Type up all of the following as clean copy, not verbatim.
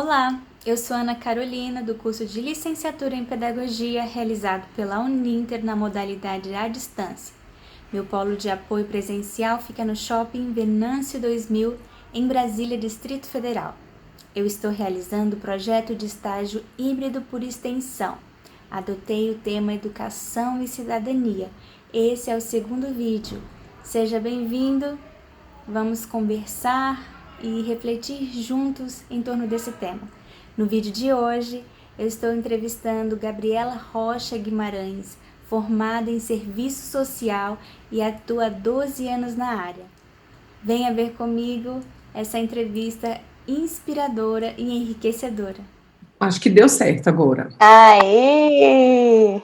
Olá, eu sou Ana Carolina, do curso de Licenciatura em Pedagogia realizado pela Uninter na modalidade à distância. Meu polo de apoio presencial fica no Shopping Venâncio 2000, em Brasília, Distrito Federal. Eu estou realizando o projeto de estágio híbrido por extensão. Adotei o tema Educação e Cidadania. Esse é o segundo vídeo. Seja bem-vindo, vamos conversar e refletir juntos em torno desse tema. No vídeo de hoje, eu estou entrevistando Gabriela Rocha Guimarães, formada em Serviço Social e atua há 12 anos na área. Venha ver comigo essa entrevista inspiradora e enriquecedora. Acho que deu certo agora. Aê!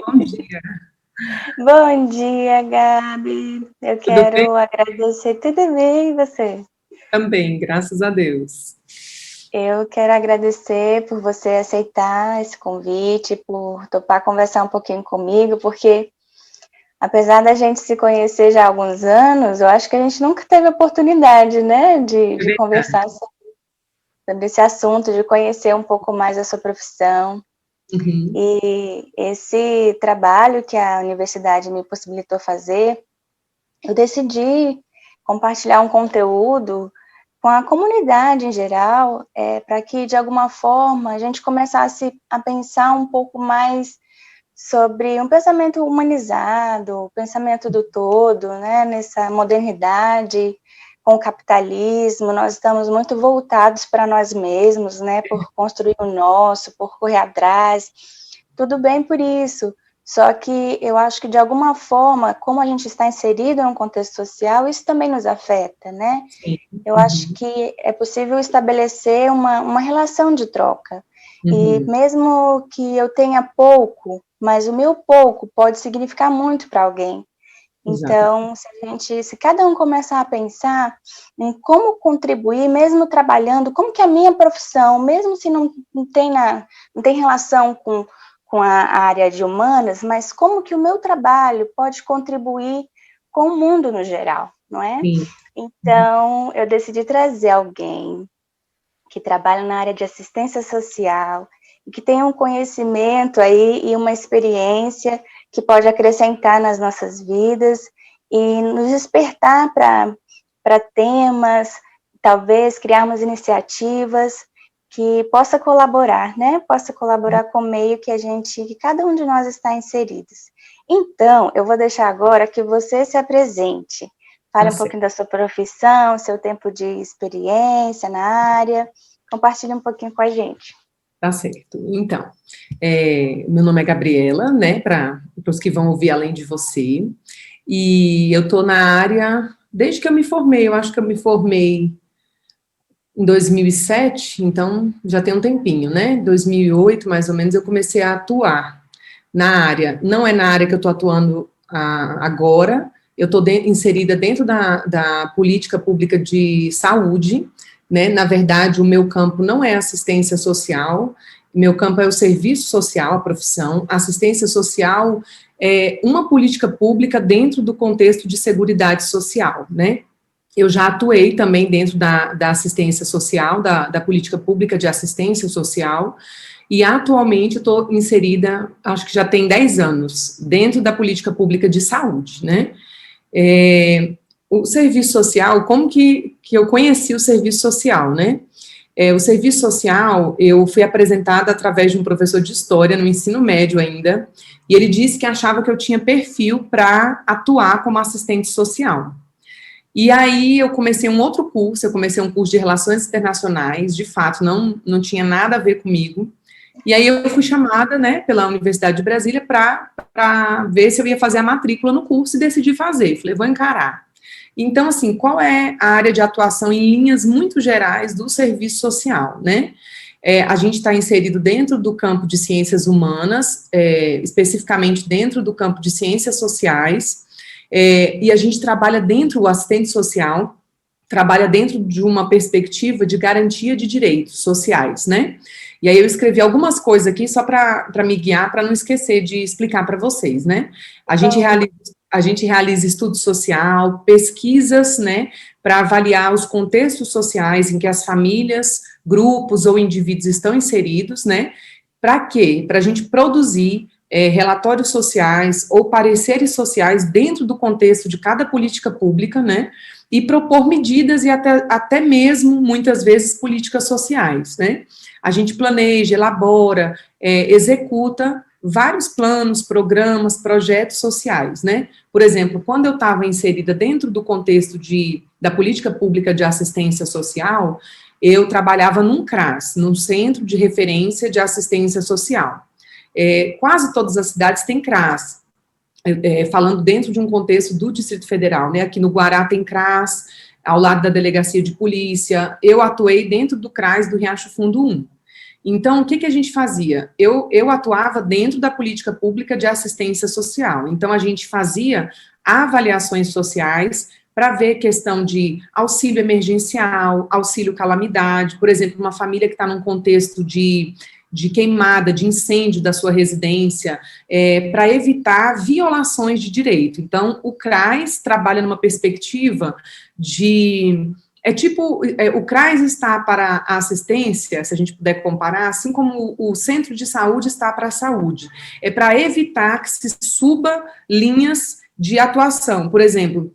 Bom dia. Bom dia, Gabi. Eu Tudo bem? quero agradecer. Tudo bem, e você? Também, graças a Deus. Eu quero agradecer por você aceitar esse convite, por topar conversar um pouquinho comigo, porque apesar da gente se conhecer já há alguns anos, eu acho que a gente nunca teve oportunidade, né, de conversar sobre esse assunto, de conhecer um pouco mais a sua profissão. Uhum. E esse trabalho que a universidade me possibilitou fazer, eu decidi compartilhar um conteúdo com a comunidade em geral, para que, de alguma forma, a gente começasse a pensar um pouco mais sobre um pensamento humanizado, o pensamento do todo, né, nessa modernidade, com o capitalismo, nós estamos muito voltados para nós mesmos, né, por construir o nosso, por correr atrás, tudo bem por isso, só que eu acho que de alguma forma, como a gente está inserido em um contexto social, isso também nos afeta, né? Sim. Eu acho que é possível estabelecer uma relação de troca, e Uhum. mesmo que eu tenha pouco, mas o meu pouco pode significar muito para alguém. Exato. Então, se cada um começar a pensar em como contribuir, mesmo trabalhando, como que a minha profissão, mesmo se não tem relação com a área de humanas, mas como que o meu trabalho pode contribuir com o mundo no geral, não é? Sim. Então, eu decidi trazer alguém que trabalha na área de assistência social, e que tem um conhecimento aí e uma experiência que pode acrescentar nas nossas vidas e nos despertar para temas, talvez criarmos iniciativas que possa colaborar, né? Possa colaborar com o meio que cada um de nós está inseridos. Então, eu vou deixar agora que você se apresente. Tá Fale um certo. pouquinho da sua profissão, seu tempo de experiência na área. Compartilhe um pouquinho com a gente. Tá certo. Então, meu nome é Gabriela, né, para os que vão ouvir além de você, e eu tô na área desde que eu me formei, eu acho que eu me formei em 2007, então já tem um tempinho, né, 2008 mais ou menos eu comecei a atuar na área, não é na área que eu estou atuando agora, eu estou inserida dentro da política pública de saúde, né, na verdade o meu campo não é assistência social, meu campo é o serviço social, a profissão, assistência social é uma política pública dentro do contexto de seguridade social, né, eu já atuei também dentro da assistência social, da política pública de assistência social, e atualmente estou inserida, acho que já tem 10 anos, dentro da política pública de saúde, né? O serviço social, como que eu conheci o serviço social, né? O serviço social, eu fui apresentada através de um professor de história no ensino médio ainda, e ele disse que achava que eu tinha perfil para atuar como assistente social. E aí eu comecei um outro curso, eu comecei um curso de Relações Internacionais, de fato, não tinha nada a ver comigo. E aí eu fui chamada, né, pela Universidade de Brasília para ver se eu ia fazer a matrícula no curso e decidi fazer. Falei, vou encarar. Então, assim, qual é a área de atuação em linhas muito gerais do serviço social, né? A gente está inserido dentro do campo de ciências humanas, especificamente dentro do campo de ciências sociais, e a gente trabalha dentro, o assistente social trabalha dentro de uma perspectiva de garantia de direitos sociais, né? E aí eu escrevi algumas coisas aqui só para me guiar, para não esquecer de explicar para vocês, né? A gente realiza a gente realiza estudo social, pesquisas, né, para avaliar os contextos sociais em que as famílias, grupos ou indivíduos estão inseridos, né, para quê? Para a gente produzir relatórios sociais ou pareceres sociais dentro do contexto de cada política pública, né, e propor medidas e até mesmo, muitas vezes, políticas sociais, né. A gente planeja, elabora, executa vários planos, programas, projetos sociais, né? Por exemplo, quando eu estava inserida dentro do contexto da política pública de assistência social, eu trabalhava num CRAS, num Centro de Referência de Assistência Social. Quase todas as cidades têm CRAS, falando dentro de um contexto do Distrito Federal, né? Aqui no Guará tem CRAS, ao lado da Delegacia de Polícia. Eu atuei dentro do CRAS do Riacho Fundo 1. Então, o que a gente fazia? Eu atuava dentro da política pública de assistência social. Então, a gente fazia avaliações sociais para ver questão de auxílio emergencial, auxílio calamidade, por exemplo, uma família que está num contexto de queimada, de incêndio da sua residência, para evitar violações de direito. Então, o CRAS trabalha numa perspectiva de... o CRAS está para a assistência, se a gente puder comparar, assim como o centro de saúde está para a saúde. É para evitar que se suba linhas de atuação. Por exemplo,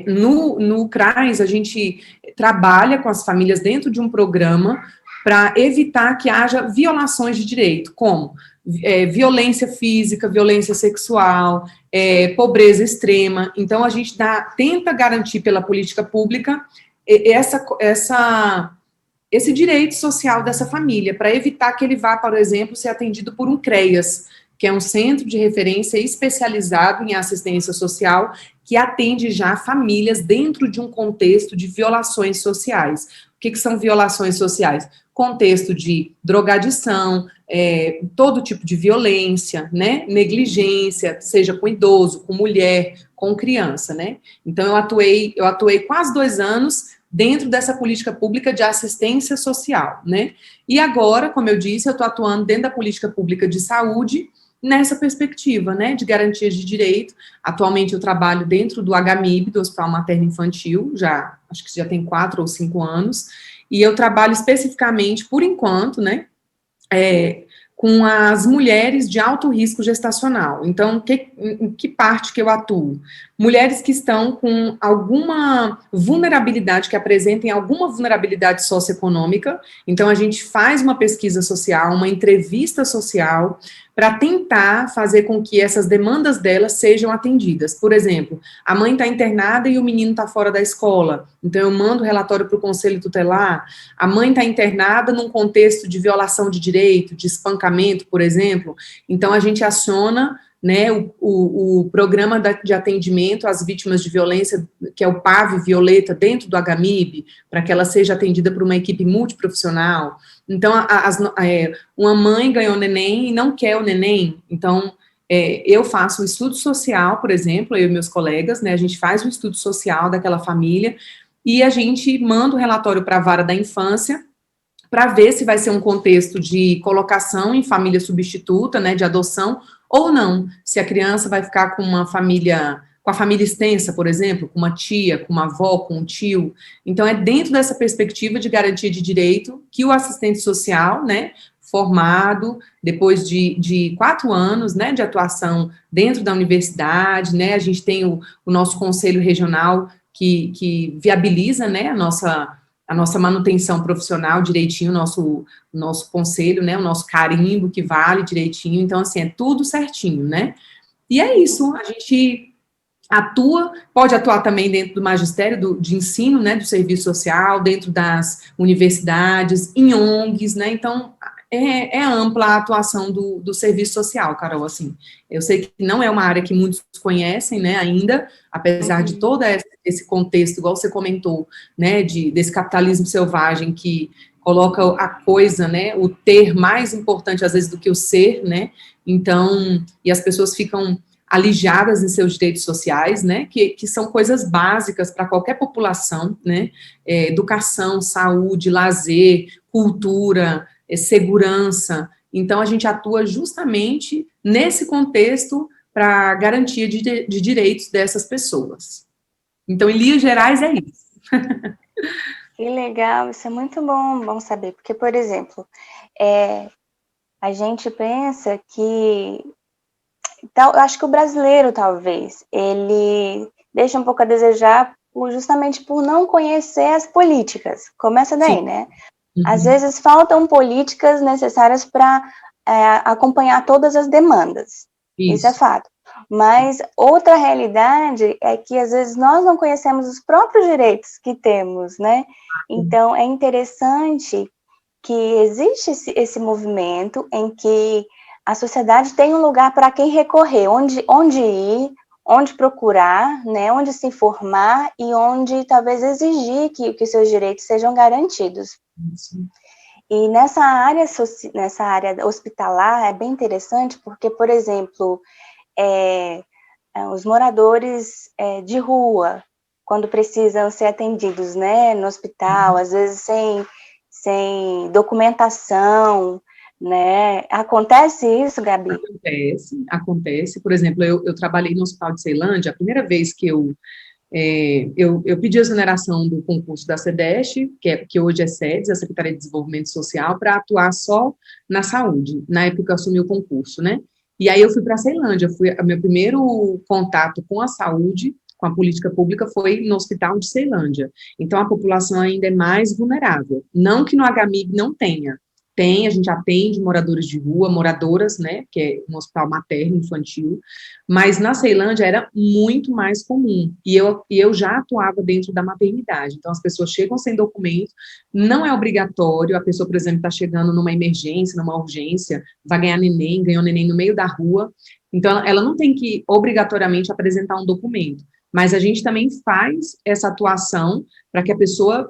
no CRAS, a gente trabalha com as famílias dentro de um programa para evitar que haja violações de direito, como violência física, violência sexual, pobreza extrema. Então, a gente tenta garantir pela política pública esse direito social dessa família, para evitar que ele vá, por exemplo, ser atendido por um CREAS, que é um centro de referência especializado em assistência social, que atende já famílias dentro de um contexto de violações sociais. O que são violações sociais? Contexto de drogadição, todo tipo de violência, né, negligência, seja com idoso, com mulher, com criança, né. Então, eu atuei quase 2 anos dentro dessa política pública de assistência social, né. E agora, como eu disse, eu estou atuando dentro da política pública de saúde, nessa perspectiva, né, de garantias de direito. Atualmente eu trabalho dentro do HMIB, do Hospital Materno Infantil, acho que já tem 4 ou 5 anos, e eu trabalho especificamente, por enquanto, né, com as mulheres de alto risco gestacional. Então, em que parte que eu atuo? Mulheres que estão com alguma vulnerabilidade, que apresentem alguma vulnerabilidade socioeconômica. Então, a gente faz uma pesquisa social, uma entrevista social, para tentar fazer com que essas demandas delas sejam atendidas. Por exemplo, a mãe está internada e o menino está fora da escola, então eu mando o relatório para o conselho tutelar. A mãe está internada num contexto de violação de direito, de espancamento, por exemplo, então a gente aciona, né, o programa de atendimento às vítimas de violência, que é o PAV Violeta, dentro do HMIB, para que ela seja atendida por uma equipe multiprofissional. Então, uma mãe ganhou neném e não quer o neném, então, eu faço um estudo social, por exemplo, eu e meus colegas, né, a gente faz um estudo social daquela família, e a gente manda o relatório para a vara da infância, para ver se vai ser um contexto de colocação em família substituta, né, de adoção, ou não, se a criança vai ficar com a família extensa, por exemplo, com uma tia, com uma avó, com um tio. Então, é dentro dessa perspectiva de garantia de direito que o assistente social, né, formado, depois de 4 anos, né, de atuação dentro da universidade, né, a gente tem o nosso conselho regional que viabiliza, né, a nossa manutenção profissional direitinho, o nosso conselho, né, o nosso carimbo que vale direitinho, então, assim, é tudo certinho, né, e é isso, a gente pode atuar também dentro do magistério de ensino, né, do serviço social, dentro das universidades, em ONGs, né, então, é ampla a atuação do serviço social, Carol, assim, eu sei que não é uma área que muitos conhecem, né, ainda, apesar de todo esse contexto, igual você comentou, né, desse capitalismo selvagem que coloca a coisa, né, o ter mais importante, às vezes, do que o ser, né, então, e as pessoas ficam alijadas em seus direitos sociais, né, que são coisas básicas para qualquer população, né, educação, saúde, lazer, cultura, segurança. Então, a gente atua justamente nesse contexto para a garantia de direitos dessas pessoas. Então, em linhas gerais, é isso. Que legal, isso é muito bom saber, porque, por exemplo, a gente pensa que, eu acho que o brasileiro, talvez, ele deixa um pouco a desejar justamente por não conhecer as políticas, começa daí, Sim. né? Uhum. Às vezes faltam políticas necessárias para acompanhar todas as demandas, isso é fato. Mas outra realidade é que, às vezes, nós não conhecemos os próprios direitos que temos, né? Então, é interessante que existe esse movimento em que a sociedade tem um lugar para quem recorrer, onde ir, onde procurar, né? Onde se informar e onde, talvez, exigir que seus direitos sejam garantidos. Sim. E nessa área hospitalar é bem interessante porque, por exemplo, os moradores de rua, quando precisam ser atendidos, né, no hospital, às vezes sem documentação, né? Acontece isso, Gabi? Acontece. Por exemplo, eu trabalhei no Hospital de Ceilândia, a primeira vez que eu pedi a exoneração do concurso da SEDEST, que hoje é SEDES, a Secretaria de Desenvolvimento Social, para atuar só na saúde, na época que eu assumi o concurso, né? E aí eu fui para a Ceilândia, meu primeiro contato com a saúde, com a política pública, foi no Hospital de Ceilândia. Então, a população ainda é mais vulnerável. Não que no HMIG não tenha, a gente atende moradores de rua, moradoras, né, que é um hospital materno, infantil, mas na Ceilândia era muito mais comum, e eu já atuava dentro da maternidade, então as pessoas chegam sem documento, não é obrigatório, a pessoa, por exemplo, está chegando numa emergência, numa urgência, vai ganhar neném, ganhou neném no meio da rua, então ela não tem que obrigatoriamente apresentar um documento, mas a gente também faz essa atuação para que a pessoa,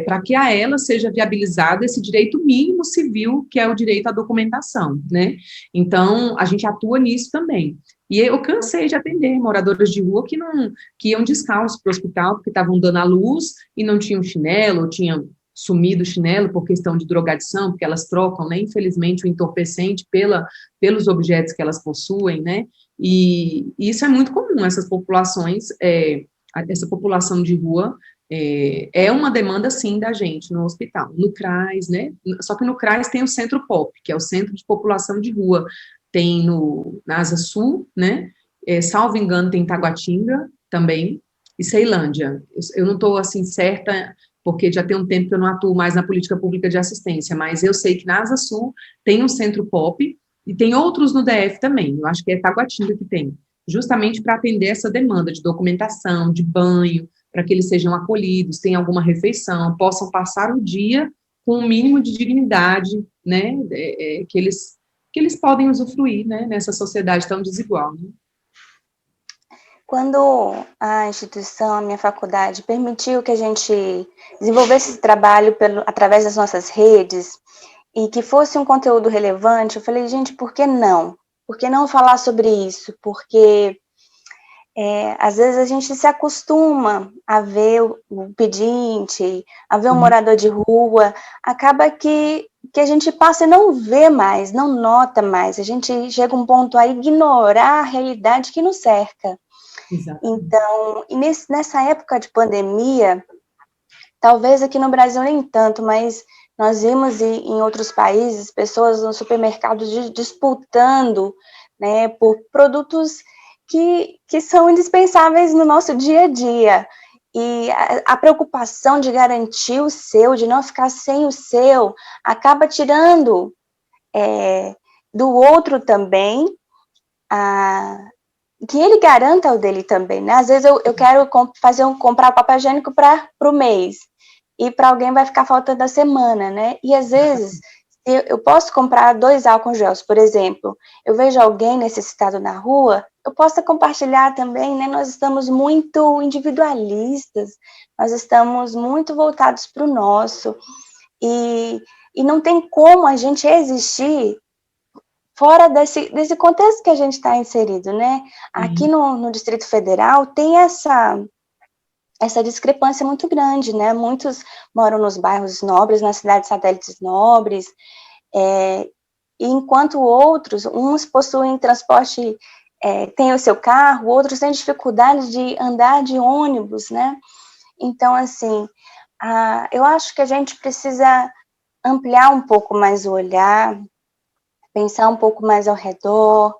para que a ela seja viabilizado esse direito mínimo civil, que é o direito à documentação, né? Então, a gente atua nisso também. E eu cansei de atender moradores de rua que iam descalços para o hospital, porque estavam dando à luz e não tinham chinelo, ou tinham sumido o chinelo por questão de drogadição, porque elas trocam, né, infelizmente, o entorpecente pelos objetos que elas possuem, né? E isso é muito comum, essas populações, essa população de rua é uma demanda, sim, da gente no hospital. No CRAS, né? Só que no CRAS tem o Centro POP, que é o Centro de População de Rua. Tem na Asa Sul, né? Salvo engano, tem Taguatinga também, e Ceilândia. Eu não estou, assim, certa, porque já tem um tempo que eu não atuo mais na política pública de assistência, mas eu sei que na Asa Sul tem um Centro POP, e tem outros no DF também, eu acho que é Taguatinga que tem, justamente para atender essa demanda de documentação, de banho, para que eles sejam acolhidos, tenham alguma refeição, possam passar o dia com o mínimo de dignidade, né, que eles podem usufruir, né, nessa sociedade tão desigual. Né? Quando a instituição, a minha faculdade, permitiu que a gente desenvolvesse esse trabalho através das nossas redes, e que fosse um conteúdo relevante, eu falei, gente, por que não? Por que não falar sobre isso? Porque às vezes a gente se acostuma a ver o pedinte, a ver um morador de rua, acaba que a gente passa e não vê mais, não nota mais, a gente chega a um ponto a ignorar a realidade que nos cerca. Exato. Então, e nessa época de pandemia, talvez aqui no Brasil nem tanto, mas nós vimos em outros países pessoas no supermercado disputando, né, por produtos que são indispensáveis no nosso dia a dia. E a preocupação de garantir o seu, de não ficar sem o seu, acaba tirando do outro também que ele garanta o dele também, né? Às vezes eu quero comprar papel higiênico para o mês, e para alguém vai ficar faltando a semana, né? E às vezes eu posso comprar 2 álcool gels, por exemplo, eu vejo alguém necessitado na rua, eu posso compartilhar também, né? Nós estamos muito individualistas, nós estamos muito voltados para o nosso, e não tem como a gente existir fora desse contexto que a gente está inserido, né? Aqui no Distrito Federal tem essa discrepância muito grande, né? Muitos moram nos bairros nobres, nas cidades satélites nobres, enquanto outros, uns possuem transporte têm o seu carro, outros têm dificuldade de andar de ônibus, né? Então, assim, eu acho que a gente precisa ampliar um pouco mais o olhar, pensar um pouco mais ao redor,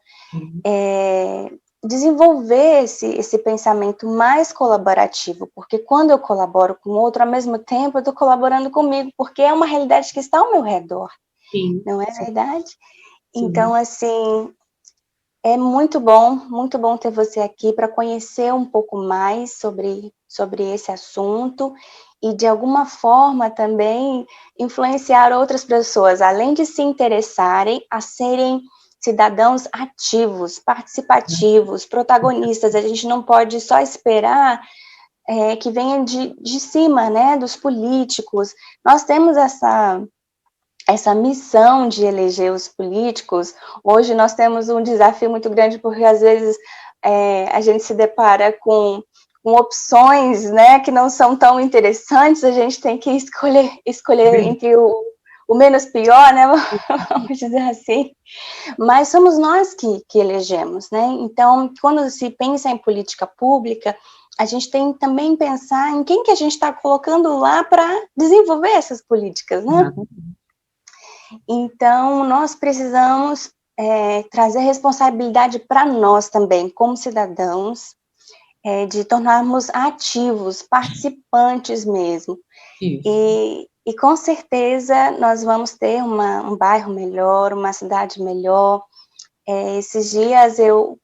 desenvolver esse pensamento mais colaborativo, porque quando eu colaboro com o outro, ao mesmo tempo eu estou colaborando comigo, porque é uma realidade que está ao meu redor, Sim, não é sim, verdade? sim. Então, assim, é muito bom ter você aqui para conhecer um pouco mais sobre esse assunto e, de alguma forma, também influenciar outras pessoas, além de se interessarem, a serem cidadãos ativos, participativos, protagonistas. A gente não pode só esperar que venha de cima, né, dos políticos. Nós temos essa missão de eleger os políticos. Hoje nós temos um desafio muito grande, porque às vezes a gente se depara com opções, né, que não são tão interessantes, a gente tem que escolher Bem, entre o menos pior, né, vamos dizer assim, mas somos nós que elegemos, né, então quando se pensa em política pública, a gente tem também que pensar em quem que a gente está colocando lá para desenvolver essas políticas, né. Então, nós precisamos trazer responsabilidade para nós também, como cidadãos, de tornarmos ativos, participantes mesmo. isso. E com certeza nós vamos ter um bairro melhor, uma cidade melhor. Esses dias eu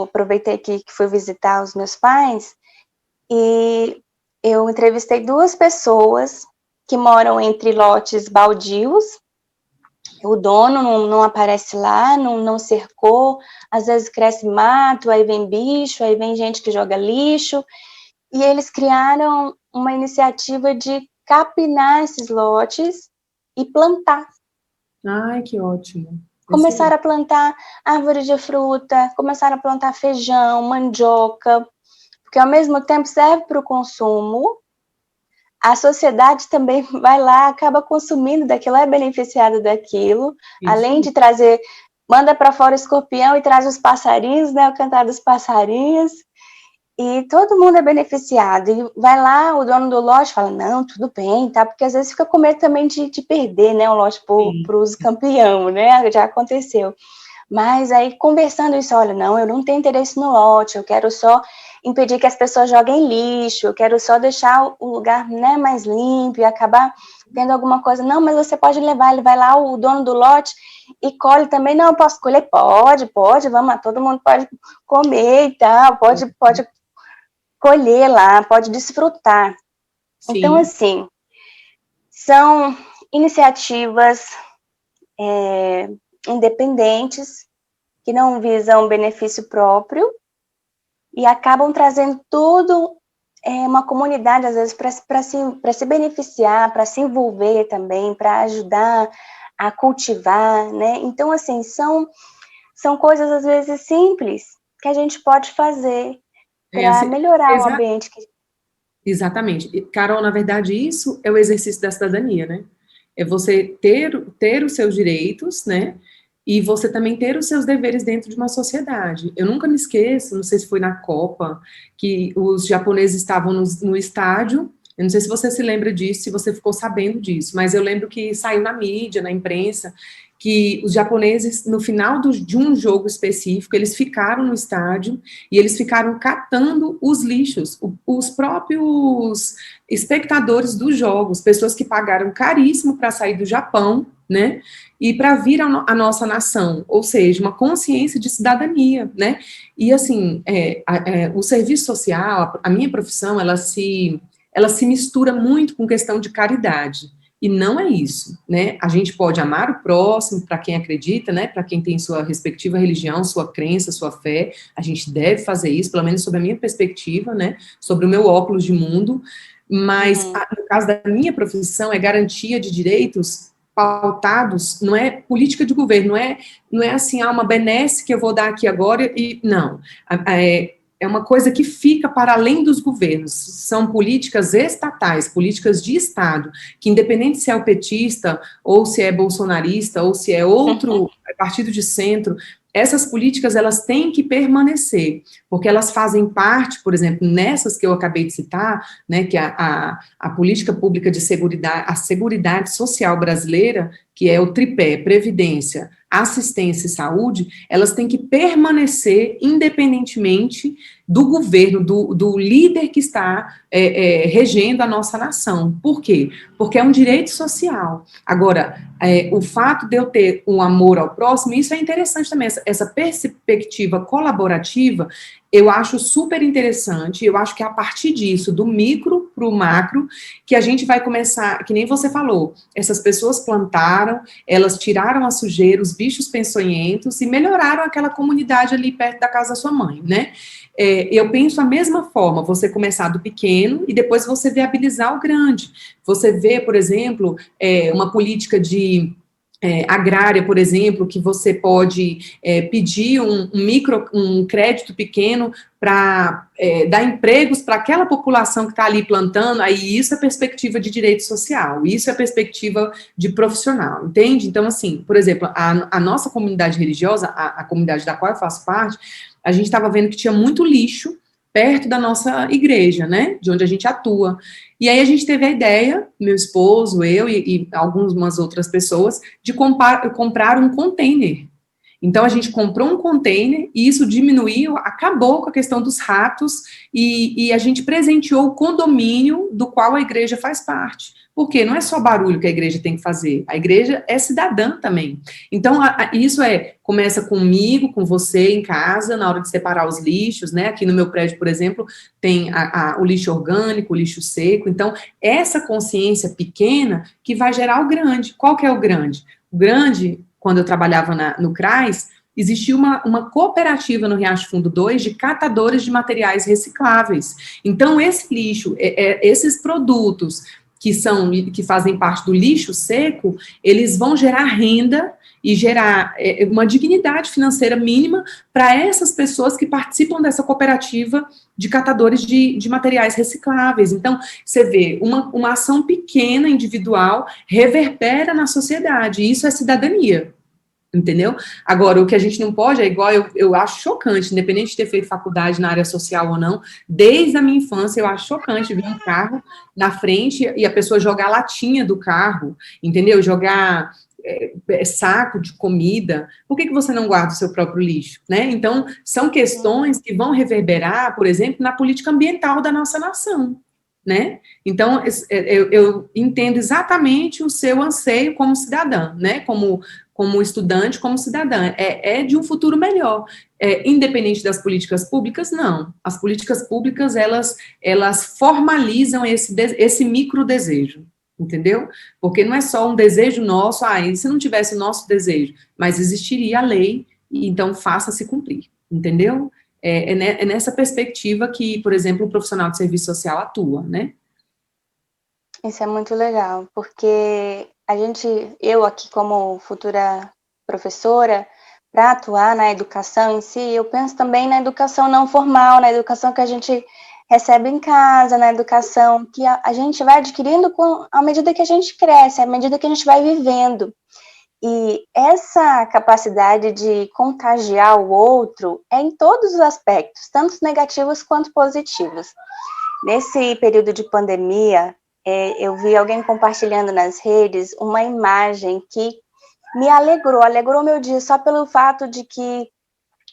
aproveitei que fui visitar os meus pais e eu entrevistei 2 pessoas que moram entre lotes baldios. O dono não aparece lá, não cercou, às vezes cresce mato, aí vem bicho, aí vem gente que joga lixo, e eles criaram uma iniciativa de capinar esses lotes e plantar. Ai, que ótimo. Começaram Excelente. a plantar árvore de fruta, começaram a plantar feijão, mandioca, porque ao mesmo tempo serve para o consumo, a sociedade também vai lá, acaba consumindo daquilo, é beneficiada daquilo, além Isso. de trazer, manda para fora o escorpião e traz os passarinhos, né, o cantar dos passarinhos, e todo mundo é beneficiado, e vai lá, o dono do lote fala, não, tudo bem, tá, porque às vezes fica com medo também de perder, né, o lote Sim. para o uso campeão, né, já aconteceu. Mas aí, conversando isso, olha, não, eu não tenho interesse no lote, eu quero só impedir que as pessoas joguem lixo, eu quero só deixar o lugar, né, mais limpo e acabar tendo alguma coisa. Não, mas você pode levar, ele vai lá, o dono do lote, e colhe também. Não, eu posso colher? Pode, vamos lá, todo mundo pode comer e tal, pode colher lá, pode desfrutar. Então, Sim. assim, são iniciativas independentes, que não visam benefício próprio e acabam trazendo tudo uma comunidade, às vezes, para se beneficiar, para se envolver também, para ajudar a cultivar, né? Então, assim, são coisas, às vezes, simples que a gente pode fazer É, para assim, melhorar o exa- ambiente. exatamente. Carol, na verdade, isso é o exercício da cidadania, né? É você ter os seus direitos, né? E você também ter os seus deveres dentro de uma sociedade. Eu nunca me esqueço, não sei se foi na Copa, que os japoneses estavam no estádio. Eu não sei se você se lembra disso, se você ficou sabendo disso, mas eu lembro que saiu na mídia, na imprensa, que os japoneses, no final de um jogo específico, eles ficaram no estádio e eles ficaram catando os lixos, os próprios espectadores dos jogos, pessoas que pagaram caríssimo para sair do Japão, né, e para vir a nossa nação, ou seja, uma consciência de cidadania, né, e assim, o serviço social, a minha profissão, ela se mistura muito com questão de caridade, e não é isso, né? A gente pode amar o próximo, para quem acredita, né? Para quem tem sua respectiva religião, sua crença, sua fé, a gente deve fazer isso, pelo menos sob a minha perspectiva, né? Sobre o meu óculos de mundo. Mas, no caso da minha profissão, é garantia de direitos pautados, não é política de governo, não é assim, uma benesse que eu vou dar aqui agora e não. É uma coisa que fica para além dos governos, são políticas estatais, políticas de Estado, que independente se é o petista, ou se é bolsonarista, ou se é outro partido de centro, essas políticas, elas têm que permanecer, porque elas fazem parte, por exemplo, nessas que eu acabei de citar, né, que a política pública de seguridade, a Seguridade Social brasileira, que é o tripé, previdência, assistência e saúde, elas têm que permanecer independentemente do governo, do líder que está regendo a nossa nação. Por quê? Porque é um direito social. Agora, o fato de eu ter um amor ao próximo, isso é interessante também, essa perspectiva colaborativa, eu acho super interessante, eu acho que é a partir disso, do micro para o macro, que a gente vai começar, que nem você falou, essas pessoas plantaram, elas tiraram a sujeira, os bichos peçonhentos e melhoraram aquela comunidade ali perto da casa da sua mãe, né? Eu penso a mesma forma, você começar do pequeno e depois você viabilizar o grande. Você vê, por exemplo, uma política de agrária, por exemplo, que você pode pedir um crédito pequeno para dar empregos para aquela população que está ali plantando, aí isso é perspectiva de direito social, isso é perspectiva de profissional, entende? Então, assim, por exemplo, a nossa comunidade religiosa, a comunidade da qual eu faço parte, a gente estava vendo que tinha muito lixo perto da nossa igreja, né, de onde a gente atua. E aí a gente teve a ideia, meu esposo, eu e algumas outras pessoas, de comprar um container. Então a gente comprou um container e isso diminuiu, acabou com a questão dos ratos e a gente presenteou o condomínio do qual a igreja faz parte. Porque não é só barulho que a igreja tem que fazer, a igreja é cidadã também. Então, isso começa comigo, com você em casa, na hora de separar os lixos, né? Aqui no meu prédio, por exemplo, tem o lixo orgânico, o lixo seco. Então, essa consciência pequena que vai gerar o grande. Qual que é o grande? O grande, quando eu trabalhava no CRAS, existia uma cooperativa no Riacho Fundo 2 de catadores de materiais recicláveis. Então, esse lixo, esses produtos que fazem parte do lixo seco, eles vão gerar renda e gerar uma dignidade financeira mínima para essas pessoas que participam dessa cooperativa de catadores de materiais recicláveis. Então, você vê, uma ação pequena, individual, reverbera na sociedade, e isso é cidadania. Entendeu? Agora, o que a gente não pode é igual, eu acho chocante, independente de ter feito faculdade na área social ou não, desde a minha infância eu acho chocante ver um carro na frente e a pessoa jogar latinha do carro, entendeu? Jogar saco de comida. Por que você não guarda o seu próprio lixo, né? Então, são questões que vão reverberar, por exemplo, na política ambiental da nossa nação, né? Então, eu entendo exatamente o seu anseio como cidadã, né? Como estudante, como cidadã, de um futuro melhor. Independente das políticas públicas, não. As políticas públicas, elas formalizam esse micro desejo, entendeu? Porque não é só um desejo nosso, e se não tivesse o nosso desejo, mas existiria a lei, e então faça-se cumprir, entendeu? É nessa perspectiva que, por exemplo, o profissional de serviço social atua, né? Isso é muito legal, porque eu aqui como futura professora, para atuar na educação em si, eu penso também na educação não formal, na educação que a gente recebe em casa, na educação que a gente vai adquirindo à medida que a gente cresce, à medida que a gente vai vivendo. E essa capacidade de contagiar o outro é em todos os aspectos, tanto negativos quanto positivos. Nesse período de pandemia, eu vi alguém compartilhando nas redes uma imagem que me alegrou meu dia só pelo fato de que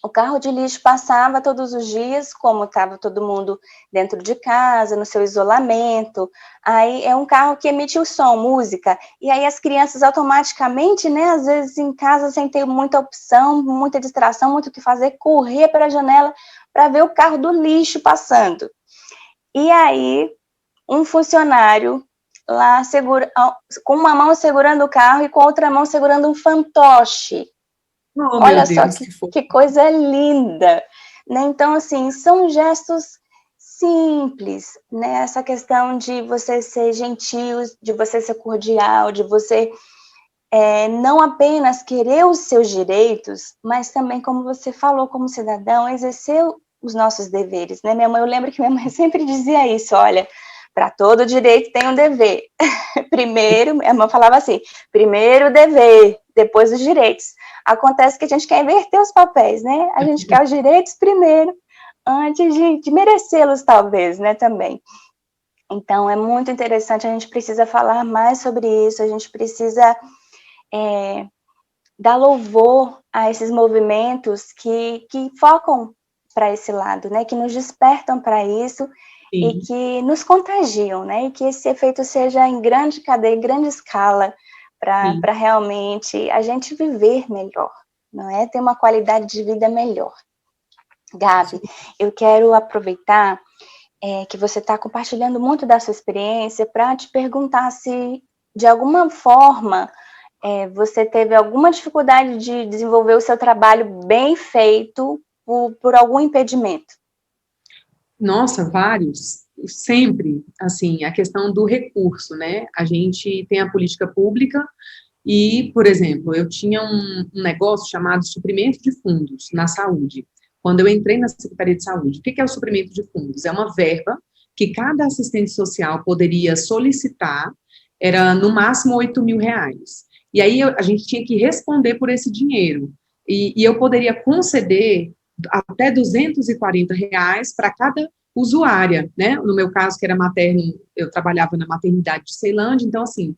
o carro de lixo passava todos os dias, como estava todo mundo dentro de casa, no seu isolamento. Aí é um carro que emite o som, música, e aí as crianças automaticamente, né, às vezes em casa sem ter muita opção, muita distração, muito o que fazer, correr para a janela para ver o carro do lixo passando. E aí um funcionário lá com uma mão segurando o carro e com a outra mão segurando um fantoche. Oh, olha meu Deus, só que coisa linda, né? Então, assim, são gestos simples, né? Essa questão de você ser gentil, de você ser cordial, de você não apenas querer os seus direitos, mas também, como você falou, como cidadão, exercer os nossos deveres, né? Eu lembro que minha mãe sempre dizia isso, olha, para todo direito tem um dever. Primeiro, minha mãe falava assim, primeiro dever, depois os direitos. Acontece que a gente quer inverter os papéis, né? A gente quer os direitos primeiro, antes de merecê-los, talvez, né, também. Então, é muito interessante, a gente precisa falar mais sobre isso, a gente precisa dar louvor a esses movimentos que focam para esse lado, né, que nos despertam para isso. Sim. E que nos contagiam, né, e que esse efeito seja em grande cadeia, em grande escala, para realmente a gente viver melhor, não é? Ter uma qualidade de vida melhor. Gabi, eu quero aproveitar que você está compartilhando muito da sua experiência para te perguntar se, de alguma forma, você teve alguma dificuldade de desenvolver o seu trabalho bem feito por algum impedimento. Nossa, vários. Sempre, assim, a questão do recurso, né? A gente tem a política pública e, por exemplo, eu tinha um negócio chamado suprimento de fundos na saúde. Quando eu entrei na Secretaria de Saúde, o que é o suprimento de fundos? É uma verba que cada assistente social poderia solicitar, era no máximo R$8.000. E aí a gente tinha que responder por esse dinheiro. E eu poderia conceder até R$240 para cada usuária, né? No meu caso, que era materno, eu trabalhava na maternidade de Ceilândia, então, assim,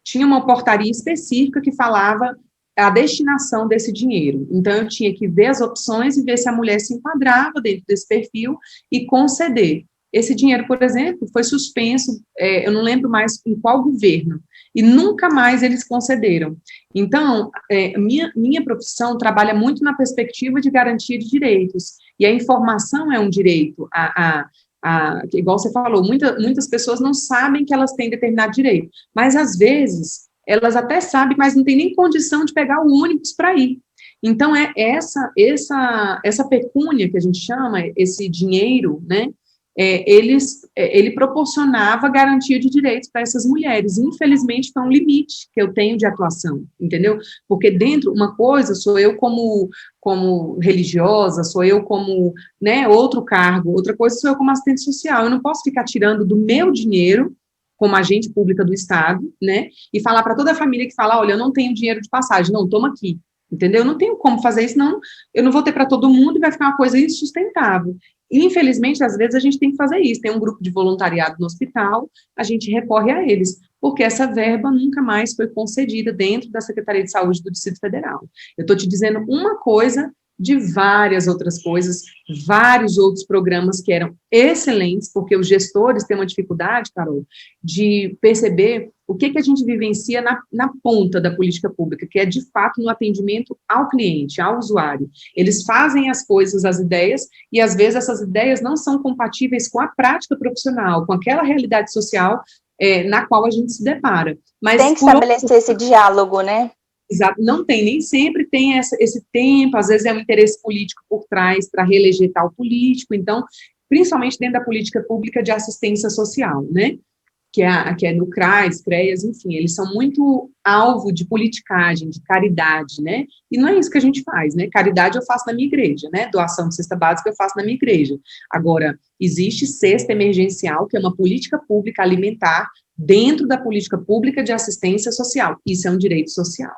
tinha uma portaria específica que falava a destinação desse dinheiro. Então, eu tinha que ver as opções e ver se a mulher se enquadrava dentro desse perfil e conceder. Esse dinheiro, por exemplo, foi suspenso, eu não lembro mais em qual governo, e nunca mais eles concederam. Então, minha profissão trabalha muito na perspectiva de garantia de direitos, e a informação é um direito, igual você falou, muitas pessoas não sabem que elas têm determinado direito, mas às vezes elas até sabem, mas não têm nem condição de pegar o ônibus para ir. Então, essa pecúnia que a gente chama, esse dinheiro, né, ele proporcionava garantia de direitos para essas mulheres. Infelizmente, foi um limite que eu tenho de atuação, entendeu? Porque dentro, uma coisa, sou eu como religiosa, sou eu como, né, outro cargo, outra coisa sou eu como assistente social. Eu não posso ficar tirando do meu dinheiro, como agente pública do Estado, né, e falar para toda a família que fala, olha, eu não tenho dinheiro de passagem, não, toma aqui. Entendeu? Eu não tenho como fazer isso, não. Eu não vou ter para todo mundo e vai ficar uma coisa insustentável. Infelizmente, às vezes, a gente tem que fazer isso. Tem um grupo de voluntariado no hospital, a gente recorre a eles, porque essa verba nunca mais foi concedida dentro da Secretaria de Saúde do Distrito Federal. Eu estou te dizendo uma coisa de várias outras coisas, vários outros programas que eram excelentes, porque os gestores têm uma dificuldade, Carol, de perceber o que a gente vivencia na ponta da política pública, que é, de fato, no atendimento ao cliente, ao usuário. Eles fazem as coisas, as ideias, e, às vezes, essas ideias não são compatíveis com a prática profissional, com aquela realidade social na qual a gente se depara. Mas, tem que estabelecer esse diálogo, né? Exato, não tem, nem sempre tem esse tempo, às vezes é um interesse político por trás para reeleger tal político, então, principalmente dentro da política pública de assistência social, né, que é no CRAS, CREAS, enfim, eles são muito alvo de politicagem, de caridade, né, e não é isso que a gente faz, né, caridade eu faço na minha igreja, né, doação de cesta básica eu faço na minha igreja. Agora, existe cesta emergencial, que é uma política pública alimentar dentro da política pública de assistência social, isso é um direito social.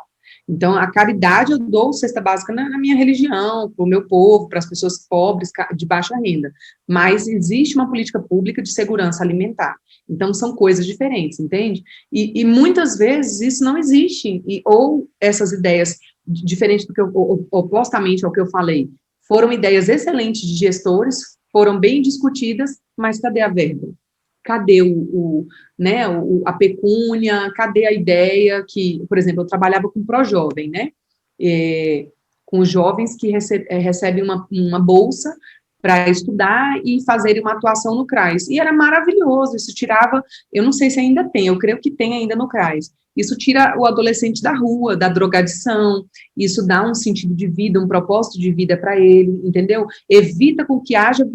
Então, a caridade eu dou cesta básica na minha religião, para o meu povo, para as pessoas pobres, de baixa renda, mas existe uma política pública de segurança alimentar, então são coisas diferentes, entende? E muitas vezes isso não existe, ou essas ideias, diferentes do que opostamente ao que eu falei, foram ideias excelentes de gestores, foram bem discutidas, mas cadê a verba? Cadê a pecúnia, cadê a ideia que, por exemplo, eu trabalhava com Projovem, né, com jovens que recebem uma bolsa para estudar e fazerem uma atuação no CRAS, e era maravilhoso, isso tirava, eu não sei se ainda tem, eu creio que tem ainda no CRAS, isso tira o adolescente da rua, da drogadição, isso dá um sentido de vida, um propósito de vida para ele, entendeu? Evita com que haja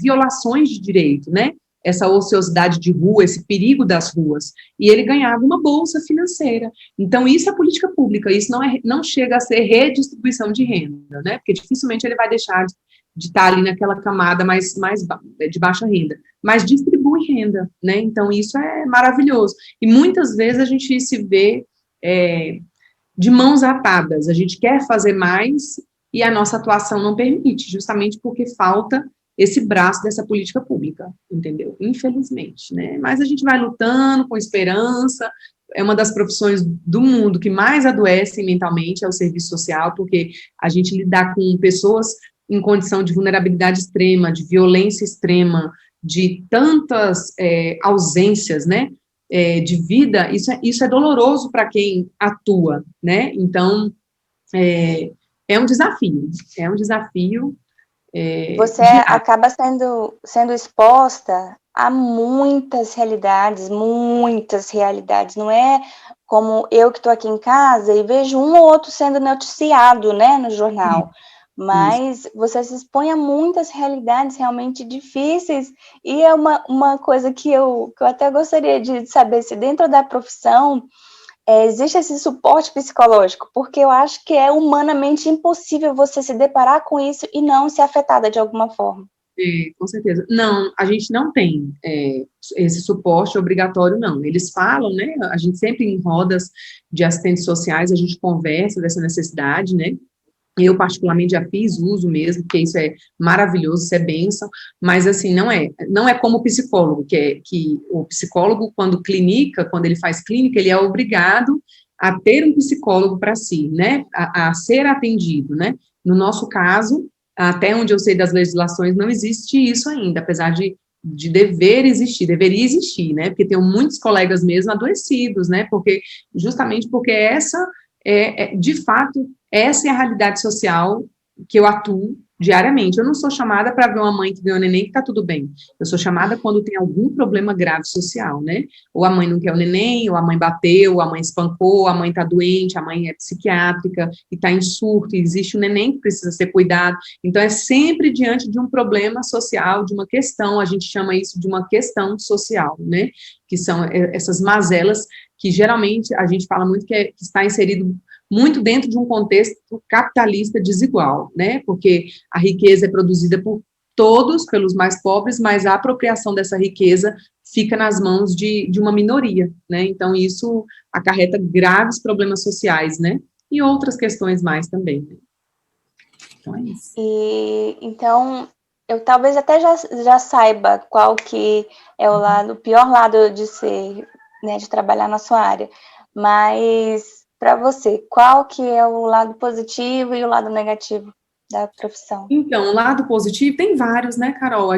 violações de direito, né, essa ociosidade de rua, esse perigo das ruas, e ele ganhava uma bolsa financeira. Então, isso é política pública, isso não chega a ser redistribuição de renda, né, porque dificilmente ele vai deixar de estar ali naquela camada mais de baixa renda, mas distribui renda, né, então isso é maravilhoso. E muitas vezes a gente se vê de mãos atadas, a gente quer fazer mais e a nossa atuação não permite, justamente porque falta esse braço dessa política pública, entendeu? Infelizmente, né? Mas a gente vai lutando com esperança, é uma das profissões do mundo que mais adoecem mentalmente, é o serviço social, porque a gente lidar com pessoas em condição de vulnerabilidade extrema, de violência extrema, de tantas ausências, né, de vida, isso é doloroso para quem atua, né, então, é um desafio, Você diário. acaba sendo exposta a muitas realidades, não é como eu que estou aqui em casa e vejo um ou outro sendo noticiado, né, no jornal, mas você se expõe a muitas realidades realmente difíceis, e é uma coisa que eu até gostaria de saber se dentro da profissão existe esse suporte psicológico, porque eu acho que é humanamente impossível você se deparar com isso e não ser afetada de alguma forma. Com certeza. Não, a gente não tem esse suporte obrigatório, não. Eles falam, né, a gente sempre em rodas de assistentes sociais, a gente conversa dessa necessidade, né, eu particularmente já fiz uso mesmo, porque isso é maravilhoso, isso é bênção, mas assim, não é como o psicólogo, que o psicólogo, quando ele faz clínica, ele é obrigado a ter um psicólogo para si, né, a ser atendido, né, no nosso caso, até onde eu sei das legislações, não existe isso ainda, apesar de deveria existir, né, porque tem muitos colegas mesmo adoecidos, né, justamente porque de fato, essa é a realidade social que eu atuo diariamente. Eu não sou chamada para ver uma mãe que ganhou neném que está tudo bem. Eu sou chamada quando tem algum problema grave social, né? Ou a mãe não quer o neném, ou a mãe bateu, ou a mãe espancou, ou a mãe está doente, a mãe é psiquiátrica e está em surto, e existe um neném que precisa ser cuidado. Então, é sempre diante de um problema social, de uma questão, a gente chama isso de uma questão social, né? Que são essas mazelas que geralmente a gente fala muito que está inserido muito dentro de um contexto capitalista desigual, né, porque a riqueza é produzida por todos, pelos mais pobres, mas a apropriação dessa riqueza fica nas mãos de uma minoria, né, então isso acarreta graves problemas sociais, né, e outras questões mais também, né? Então é isso. E, então, eu talvez até já saiba qual que é o pior lado de ser, né, de trabalhar na sua área, mas para você, qual que é o lado positivo e o lado negativo da profissão? Então, o lado positivo tem vários, né, Carol?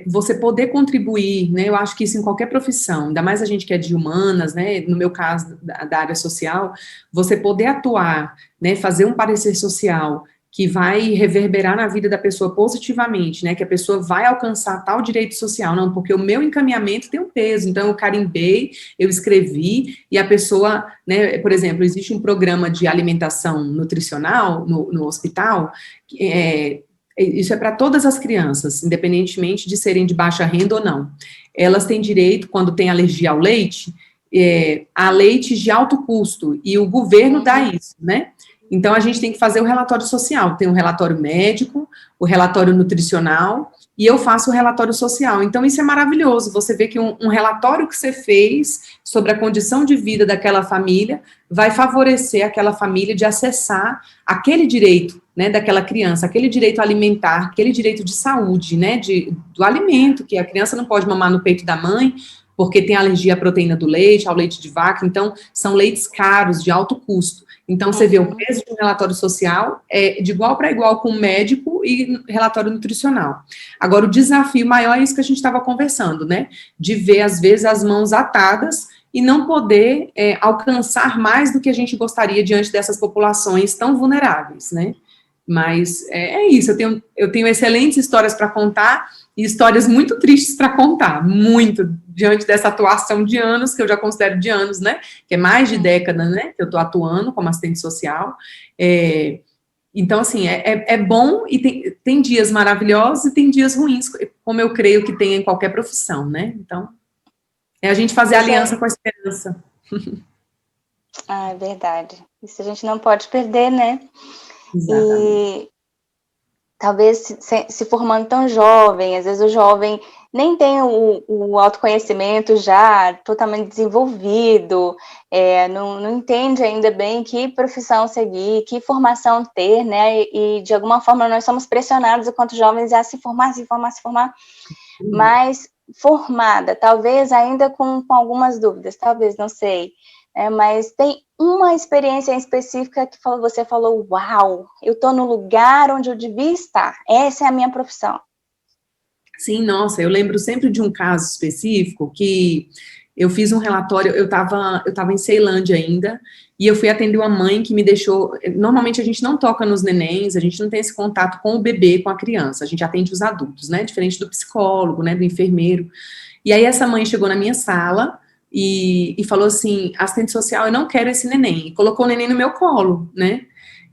Você poder contribuir, né, eu acho que isso em qualquer profissão, ainda mais a gente que é de humanas, né, no meu caso, da área social, você poder atuar, né, fazer um parecer social que vai reverberar na vida da pessoa positivamente, né, que a pessoa vai alcançar tal direito social, não, porque o meu encaminhamento tem um peso, então eu carimbei, eu escrevi, e a pessoa, né, por exemplo, existe um programa de alimentação nutricional no hospital, isso é para todas as crianças, independentemente de serem de baixa renda ou não. Elas têm direito, quando tem alergia ao leite, a leite de alto custo, e o governo dá isso, né? Então, a gente tem que fazer o relatório social, tem o relatório médico, o relatório nutricional, e eu faço o relatório social. Então, isso é maravilhoso, você vê que um relatório que você fez sobre a condição de vida daquela família vai favorecer aquela família de acessar aquele direito, né, daquela criança, aquele direito alimentar, aquele direito de saúde, né, do alimento, que a criança não pode mamar no peito da mãe, porque tem alergia à proteína do leite, ao leite de vaca, então, são leites caros, de alto custo. Então, você vê o peso de um relatório social de igual para igual com o médico e relatório nutricional. Agora, o desafio maior é isso que a gente estava conversando, né? De ver, às vezes, as mãos atadas e não poder alcançar mais do que a gente gostaria diante dessas populações tão vulneráveis, né? Mas isso, eu tenho excelentes histórias para contar e histórias muito tristes para contar, muito, diante dessa atuação de anos, que eu já considero de anos, né, que é mais de década, né, que eu estou atuando como assistente social. Então, assim, é bom e tem dias maravilhosos e tem dias ruins, como eu creio que tem em qualquer profissão, né, então, é a gente fazer aliança com a esperança. Ah, é verdade. Isso a gente não pode perder, né? Exatamente. E talvez se formando tão jovem, às vezes o jovem nem tem o autoconhecimento já totalmente desenvolvido, não entende ainda bem que profissão seguir, que formação ter, né? E de alguma forma nós somos pressionados enquanto jovens a se formar, mas formada, talvez ainda com algumas dúvidas, talvez, não sei. Mas tem uma experiência específica que você falou, uau, eu estou no lugar onde eu devia estar, essa é a minha profissão. Sim, nossa, eu lembro sempre de um caso específico que eu fiz um relatório, eu estava em Ceilândia ainda, e eu fui atender uma mãe que me deixou, normalmente a gente não toca nos nenéns, a gente não tem esse contato com o bebê, com a criança, a gente atende os adultos, né, diferente do psicólogo, né, do enfermeiro. E aí essa mãe chegou na minha sala e falou assim, assistente social, eu não quero esse neném, e colocou o neném no meu colo, né,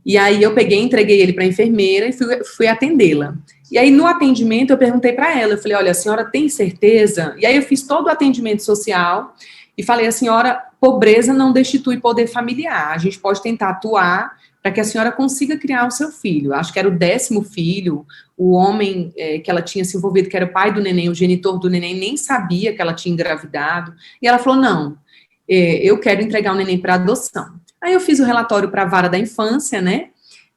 e aí eu peguei, entreguei ele para a enfermeira e fui atendê-la. E aí, no atendimento, eu perguntei para ela, eu falei, olha, a senhora tem certeza? E aí eu fiz todo o atendimento social e falei, a senhora, pobreza não destitui poder familiar, a gente pode tentar atuar para que a senhora consiga criar o seu filho. Acho que era o 10º filho, o homem que ela tinha se envolvido, que era o pai do neném, o genitor do neném, nem sabia que ela tinha engravidado. E ela falou, não, eu quero entregar o neném para adoção. Aí eu fiz o relatório para a vara da infância, né?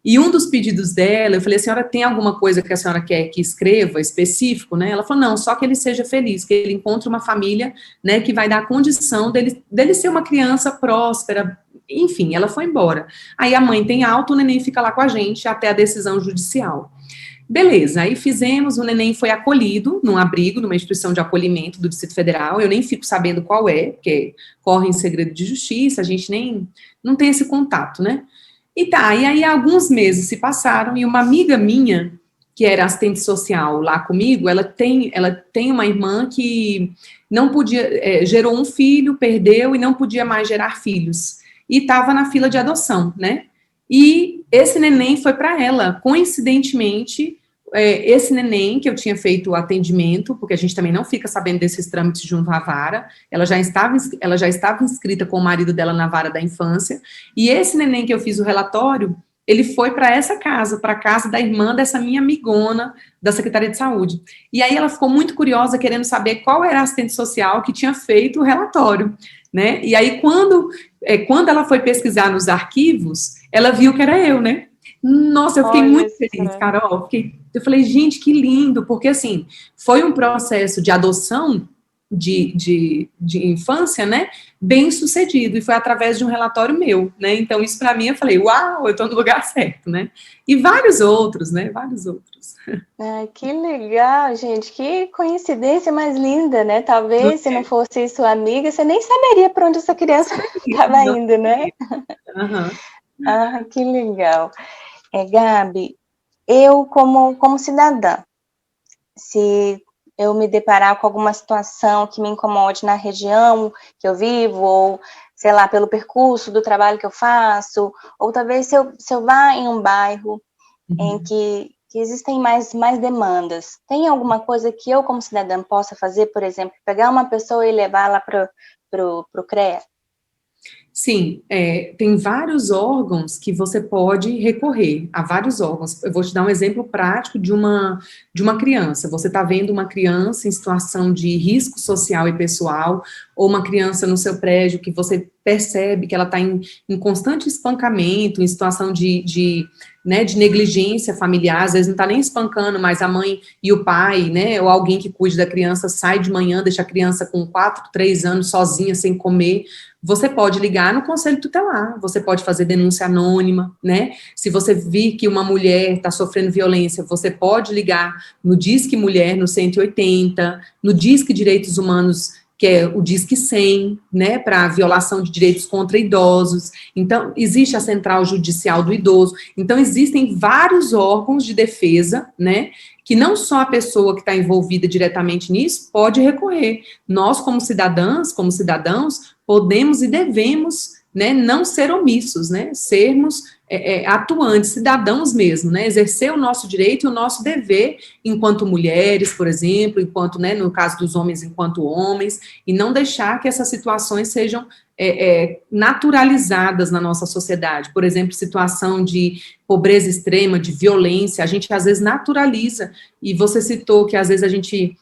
E um dos pedidos dela, eu falei, a senhora tem alguma coisa que a senhora quer que escreva, específico, né? Ela falou, não, só que ele seja feliz, que ele encontre uma família, né, que vai dar condição dele ser uma criança próspera, enfim, ela foi embora. Aí a mãe tem alta, o neném fica lá com a gente até a decisão judicial. Beleza, aí fizemos, o neném foi acolhido num abrigo, numa instituição de acolhimento do Distrito Federal, eu nem fico sabendo qual porque corre em segredo de justiça, a gente não tem esse contato, né? E aí alguns meses se passaram e uma amiga minha, que era assistente social lá comigo, ela tem uma irmã que não podia, gerou um filho, perdeu e não podia mais gerar filhos. E estava na fila de adoção, né? E esse neném foi para ela, coincidentemente, esse neném que eu tinha feito o atendimento, porque a gente também não fica sabendo desses trâmites junto à vara, ela já estava inscrita com o marido dela na vara da infância, e esse neném que eu fiz o relatório, ele foi para essa casa, para a casa da irmã dessa minha amigona da Secretaria de Saúde. E aí ela ficou muito curiosa, querendo saber qual era a assistente social que tinha feito o relatório, né? E aí, quando ela foi pesquisar nos arquivos, ela viu que era eu, né? Nossa, eu fiquei muito feliz, Carol. Eu falei, gente, que lindo, porque assim, foi um processo de adoção de infância, né, bem sucedido, e foi através de um relatório meu, né, então isso para mim, eu falei, uau, eu tô no lugar certo, né, e vários outros, né, vários outros. Que legal, gente, que coincidência mais linda, né, talvez se não fosse sua amiga, você nem saberia para onde essa criança estava indo, né? Uhum. Que legal. Gabi, eu como cidadã, se eu me deparar com alguma situação que me incomode na região que eu vivo, ou, sei lá, pelo percurso do trabalho que eu faço, ou talvez se eu vá em um bairro em que existem mais demandas, tem alguma coisa que eu, como cidadã, possa fazer, por exemplo, pegar uma pessoa e levá-la para o CREA? Sim, tem vários órgãos que você pode recorrer, a vários órgãos. Eu vou te dar um exemplo prático de uma criança. Você está vendo uma criança em situação de risco social e pessoal, ou uma criança no seu prédio que você percebe que ela está em constante espancamento, em situação de negligência familiar, às vezes não está nem espancando, mas a mãe e o pai, né, ou alguém que cuide da criança, sai de manhã, deixa a criança com 4, 3 anos sozinha, sem comer. Você pode ligar no Conselho Tutelar, você pode fazer denúncia anônima, né? Se você vir que uma mulher está sofrendo violência, você pode ligar no Disque Mulher, no 180, no Disque Direitos Humanos, que é o Disque 100, né, para violação de direitos contra idosos. Então, existe a Central Judicial do Idoso. Então, existem vários órgãos de defesa, né, que não só a pessoa que está envolvida diretamente nisso pode recorrer. Nós, como cidadãs, como cidadãos, podemos e devemos, né, não ser omissos, né, sermos atuantes, cidadãos mesmo, né, exercer o nosso direito e o nosso dever enquanto mulheres, por exemplo, enquanto, né, no caso dos homens, enquanto homens, e não deixar que essas situações sejam naturalizadas na nossa sociedade. Por exemplo, situação de pobreza extrema, de violência, a gente às vezes naturaliza, e você citou que às vezes a gente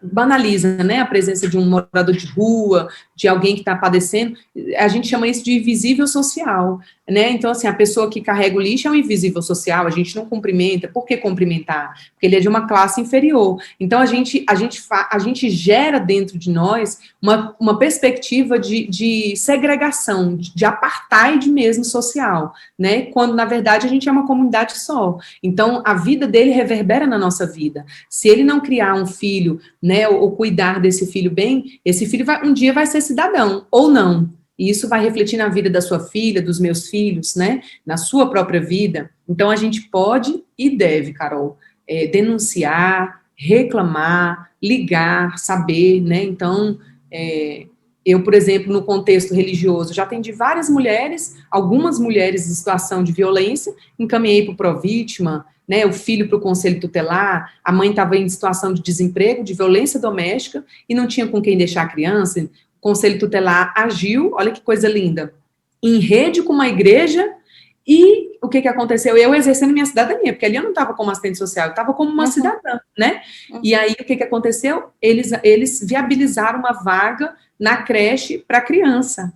banaliza, né, a presença de um morador de rua, de alguém que está padecendo, a gente chama isso de invisível social, né, então, assim, a pessoa que carrega o lixo é um invisível social, a gente não cumprimenta, por que cumprimentar? Porque ele é de uma classe inferior, então a gente gera dentro de nós uma perspectiva de segregação, de apartheid mesmo social, né, quando, na verdade, a gente é uma comunidade só, então, a vida dele reverbera na nossa vida, se ele não criar um filho, né, ou cuidar desse filho bem, esse filho um dia vai ser cidadão, ou não. E isso vai refletir na vida da sua filha, dos meus filhos, né, na sua própria vida. Então, a gente pode e deve, Carol, denunciar, reclamar, ligar, saber, né, então, eu, por exemplo, no contexto religioso, já atendi várias mulheres, algumas mulheres em situação de violência, encaminhei para o Provítima, né, o filho para o conselho tutelar, a mãe estava em situação de desemprego, de violência doméstica, e não tinha com quem deixar a criança, o conselho tutelar agiu, olha que coisa linda, em rede com uma igreja, e o que aconteceu? Eu exercendo minha cidadania, porque ali eu não estava como assistente social, eu estava como uma cidadã, né? E aí, o que aconteceu? Eles viabilizaram uma vaga na creche para a criança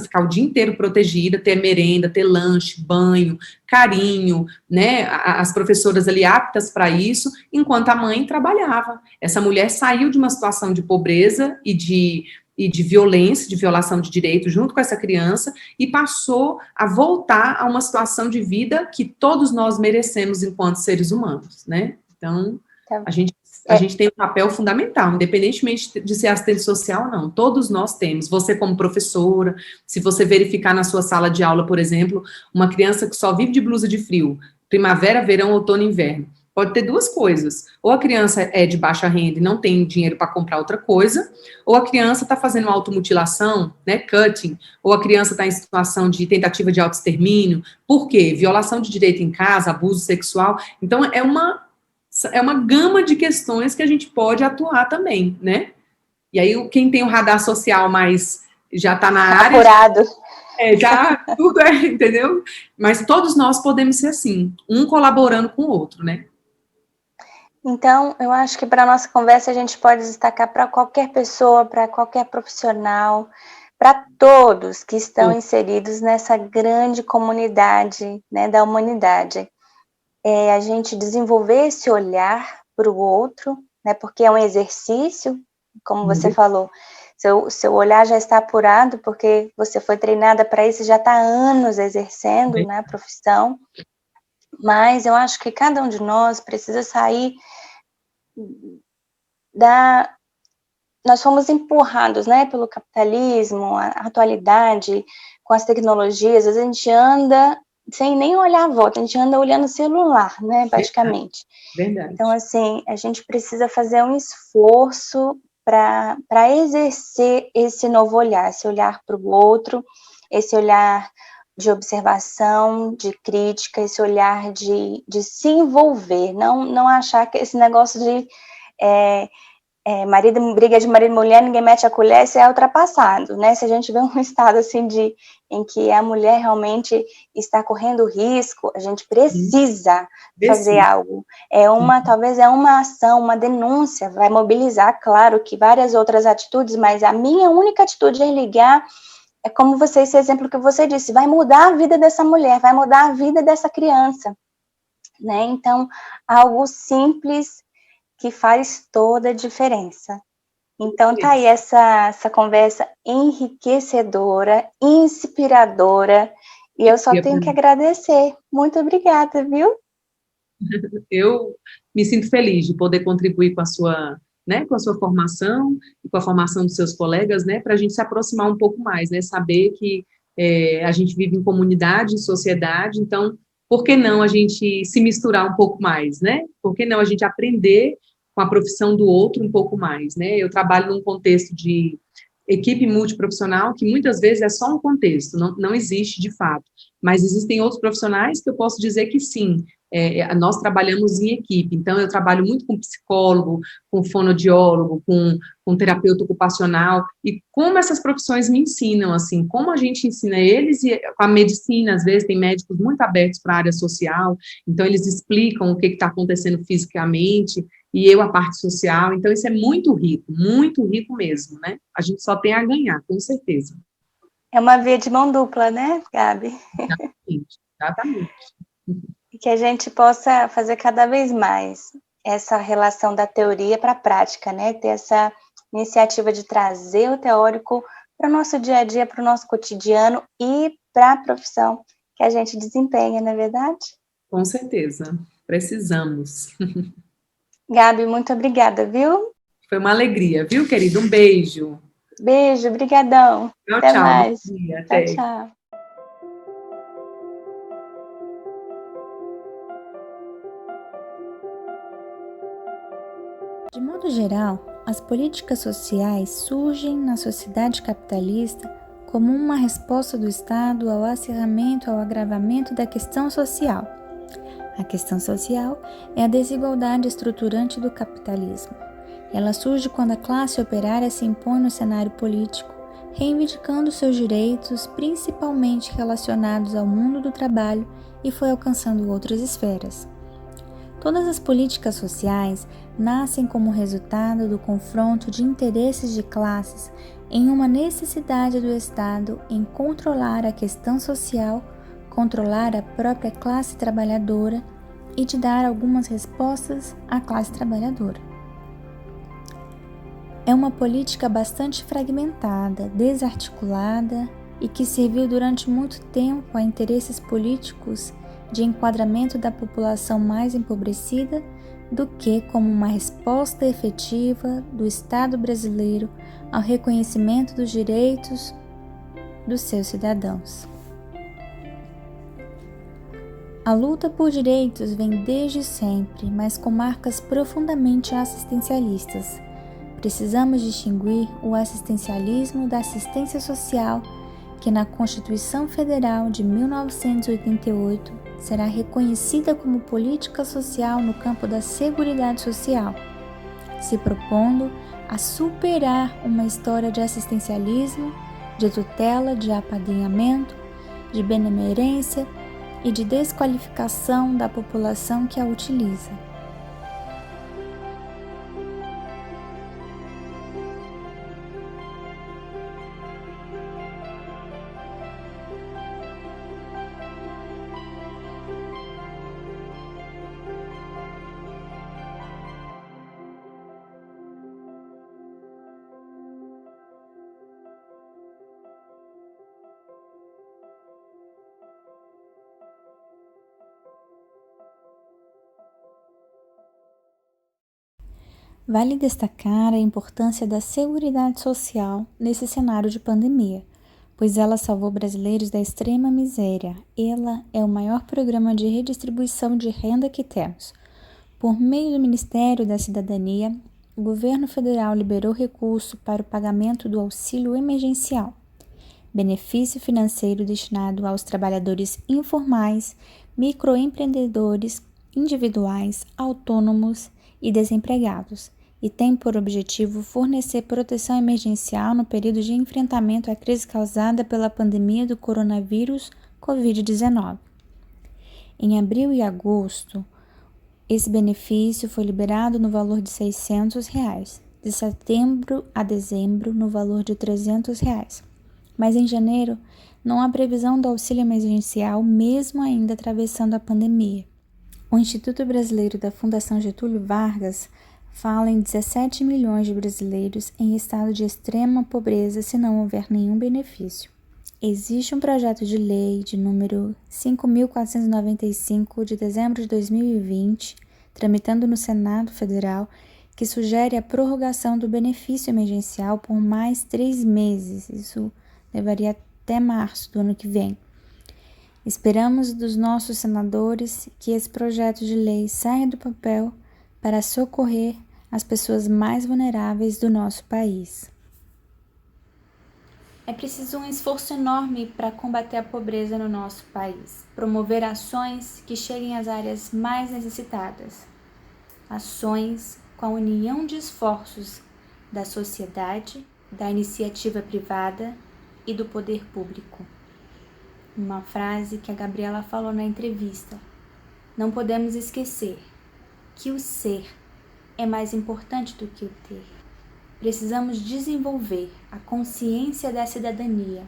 ficar o dia inteiro protegida, ter merenda, ter lanche, banho, carinho, né, as professoras ali aptas para isso, enquanto a mãe trabalhava. Essa mulher saiu de uma situação de pobreza e de violência, de violação de direitos junto com essa criança e passou a voltar a uma situação de vida que todos nós merecemos enquanto seres humanos, né? Então, a gente tem um papel fundamental, independentemente de ser assistente social ou não, todos nós temos, você como professora, se você verificar na sua sala de aula, por exemplo, uma criança que só vive de blusa de frio, primavera, verão, outono e inverno, pode ter duas coisas, ou a criança é de baixa renda e não tem dinheiro para comprar outra coisa, ou a criança está fazendo automutilação, né, cutting, ou a criança está em situação de tentativa de autoextermínio, por quê? Violação de direito em casa, abuso sexual, então é uma gama de questões que a gente pode atuar também, né? E aí, quem tem o radar social mais já está na área... Apurado. Já tudo entendeu? Mas todos nós podemos ser assim, um colaborando com o outro, né? Então, eu acho que para a nossa conversa a gente pode destacar para qualquer pessoa, para qualquer profissional, para todos que estão inseridos nessa grande comunidade, né, da humanidade. A gente desenvolver esse olhar para o outro, né, porque é um exercício, como você falou, seu olhar já está apurado, porque você foi treinada para isso, já está há anos exercendo, né, a profissão, mas eu acho que cada um de nós precisa sair nós fomos empurrados, né, pelo capitalismo, a atualidade, com as tecnologias, às vezes a gente anda sem nem olhar a volta, a gente anda olhando o celular, né, praticamente. Verdade. Então, assim, a gente precisa fazer um esforço para exercer esse novo olhar, esse olhar para o outro, esse olhar de observação, de crítica, esse olhar de se envolver, não achar que esse negócio de briga de marido e mulher, ninguém mete a colher, isso é ultrapassado, né? Se a gente vê um estado assim em que a mulher realmente está correndo risco, a gente precisa fazer algo. Talvez é uma ação, uma denúncia, vai mobilizar, claro, que várias outras atitudes, mas a minha única atitude é ligar. É como esse exemplo que você disse, vai mudar a vida dessa mulher, vai mudar a vida dessa criança, né? Então, algo simples que faz toda a diferença. Então, tá aí essa conversa enriquecedora, inspiradora, e eu só tenho que agradecer. Muito obrigada, viu? Eu me sinto feliz de poder contribuir com a sua, né, com a sua formação e com a formação dos seus colegas, né, para a gente se aproximar um pouco mais, né, saber que a gente vive em comunidade, em sociedade, então, por que não a gente se misturar um pouco mais, né? Por que não a gente aprender com a profissão do outro um pouco mais, né? Eu trabalho num contexto de equipe multiprofissional, que muitas vezes é só um contexto, não existe de fato, mas existem outros profissionais que eu posso dizer que sim, nós trabalhamos em equipe, então eu trabalho muito com psicólogo, com fonoaudiólogo, com terapeuta ocupacional, e como essas profissões me ensinam, assim, como a gente ensina eles, e com a medicina, às vezes tem médicos muito abertos para a área social, então eles explicam o que está acontecendo fisicamente, e eu a parte social, então isso é muito rico mesmo, né? A gente só tem a ganhar, com certeza. É uma via de mão dupla, né, Gabi? Exatamente, exatamente. E que a gente possa fazer cada vez mais essa relação da teoria para a prática, né? Ter essa iniciativa de trazer o teórico para o nosso dia a dia, para o nosso cotidiano e para a profissão que a gente desempenha, não é verdade? Com certeza, precisamos. Gabi, muito obrigada, viu? Foi uma alegria, viu, querido? Um beijo. Beijo, brigadão. Tchau, Até tchau. Bom mais. dia, Tchau, até. tchau. De modo geral, as políticas sociais surgem na sociedade capitalista como uma resposta do Estado ao acirramento, ao agravamento da questão social. A questão social é a desigualdade estruturante do capitalismo. Ela surge quando a classe operária se impõe no cenário político, reivindicando seus direitos, principalmente relacionados ao mundo do trabalho, e foi alcançando outras esferas. Todas as políticas sociais nascem como resultado do confronto de interesses de classes em uma necessidade do Estado em controlar a questão social, controlar a própria classe trabalhadora e de dar algumas respostas à classe trabalhadora. É uma política bastante fragmentada, desarticulada e que serviu durante muito tempo a interesses políticos de enquadramento da população mais empobrecida do que como uma resposta efetiva do Estado brasileiro ao reconhecimento dos direitos dos seus cidadãos. A luta por direitos vem desde sempre, mas com marcas profundamente assistencialistas. Precisamos distinguir o assistencialismo da assistência social, que na Constituição Federal de 1988 será reconhecida como política social no campo da Seguridade Social, se propondo a superar uma história de assistencialismo, de tutela, de apadrinhamento, de benemerência e de desqualificação da população que a utiliza. Vale destacar a importância da Seguridade Social nesse cenário de pandemia, pois ela salvou brasileiros da extrema miséria. Ela é o maior programa de redistribuição de renda que temos. Por meio do Ministério da Cidadania, o governo federal liberou recurso para o pagamento do auxílio emergencial, benefício financeiro destinado aos trabalhadores informais, microempreendedores, individuais, autônomos e desempregados, e tem por objetivo fornecer proteção emergencial no período de enfrentamento à crise causada pela pandemia do coronavírus Covid-19. Em abril e agosto, esse benefício foi liberado no valor de R$ 600, de setembro a dezembro no valor de R$ 300. Mas em janeiro, não há previsão do auxílio emergencial, mesmo ainda atravessando a pandemia. O Instituto Brasileiro da Fundação Getúlio Vargas fala em 17 milhões de brasileiros em estado de extrema pobreza se não houver nenhum benefício. Existe um projeto de lei de número 5.495 de dezembro de 2020, tramitando no Senado Federal, que sugere a prorrogação do benefício emergencial por mais 3 meses. Isso levaria até março do ano que vem. Esperamos dos nossos senadores que esse projeto de lei saia do papel para socorrer as pessoas mais vulneráveis do nosso país. É preciso um esforço enorme para combater a pobreza no nosso país, promover ações que cheguem às áreas mais necessitadas, ações com a união de esforços da sociedade, da iniciativa privada e do poder público. Uma frase que a Gabriela falou na entrevista: não podemos esquecer que o ser é mais importante do que o ter. Precisamos desenvolver a consciência da cidadania,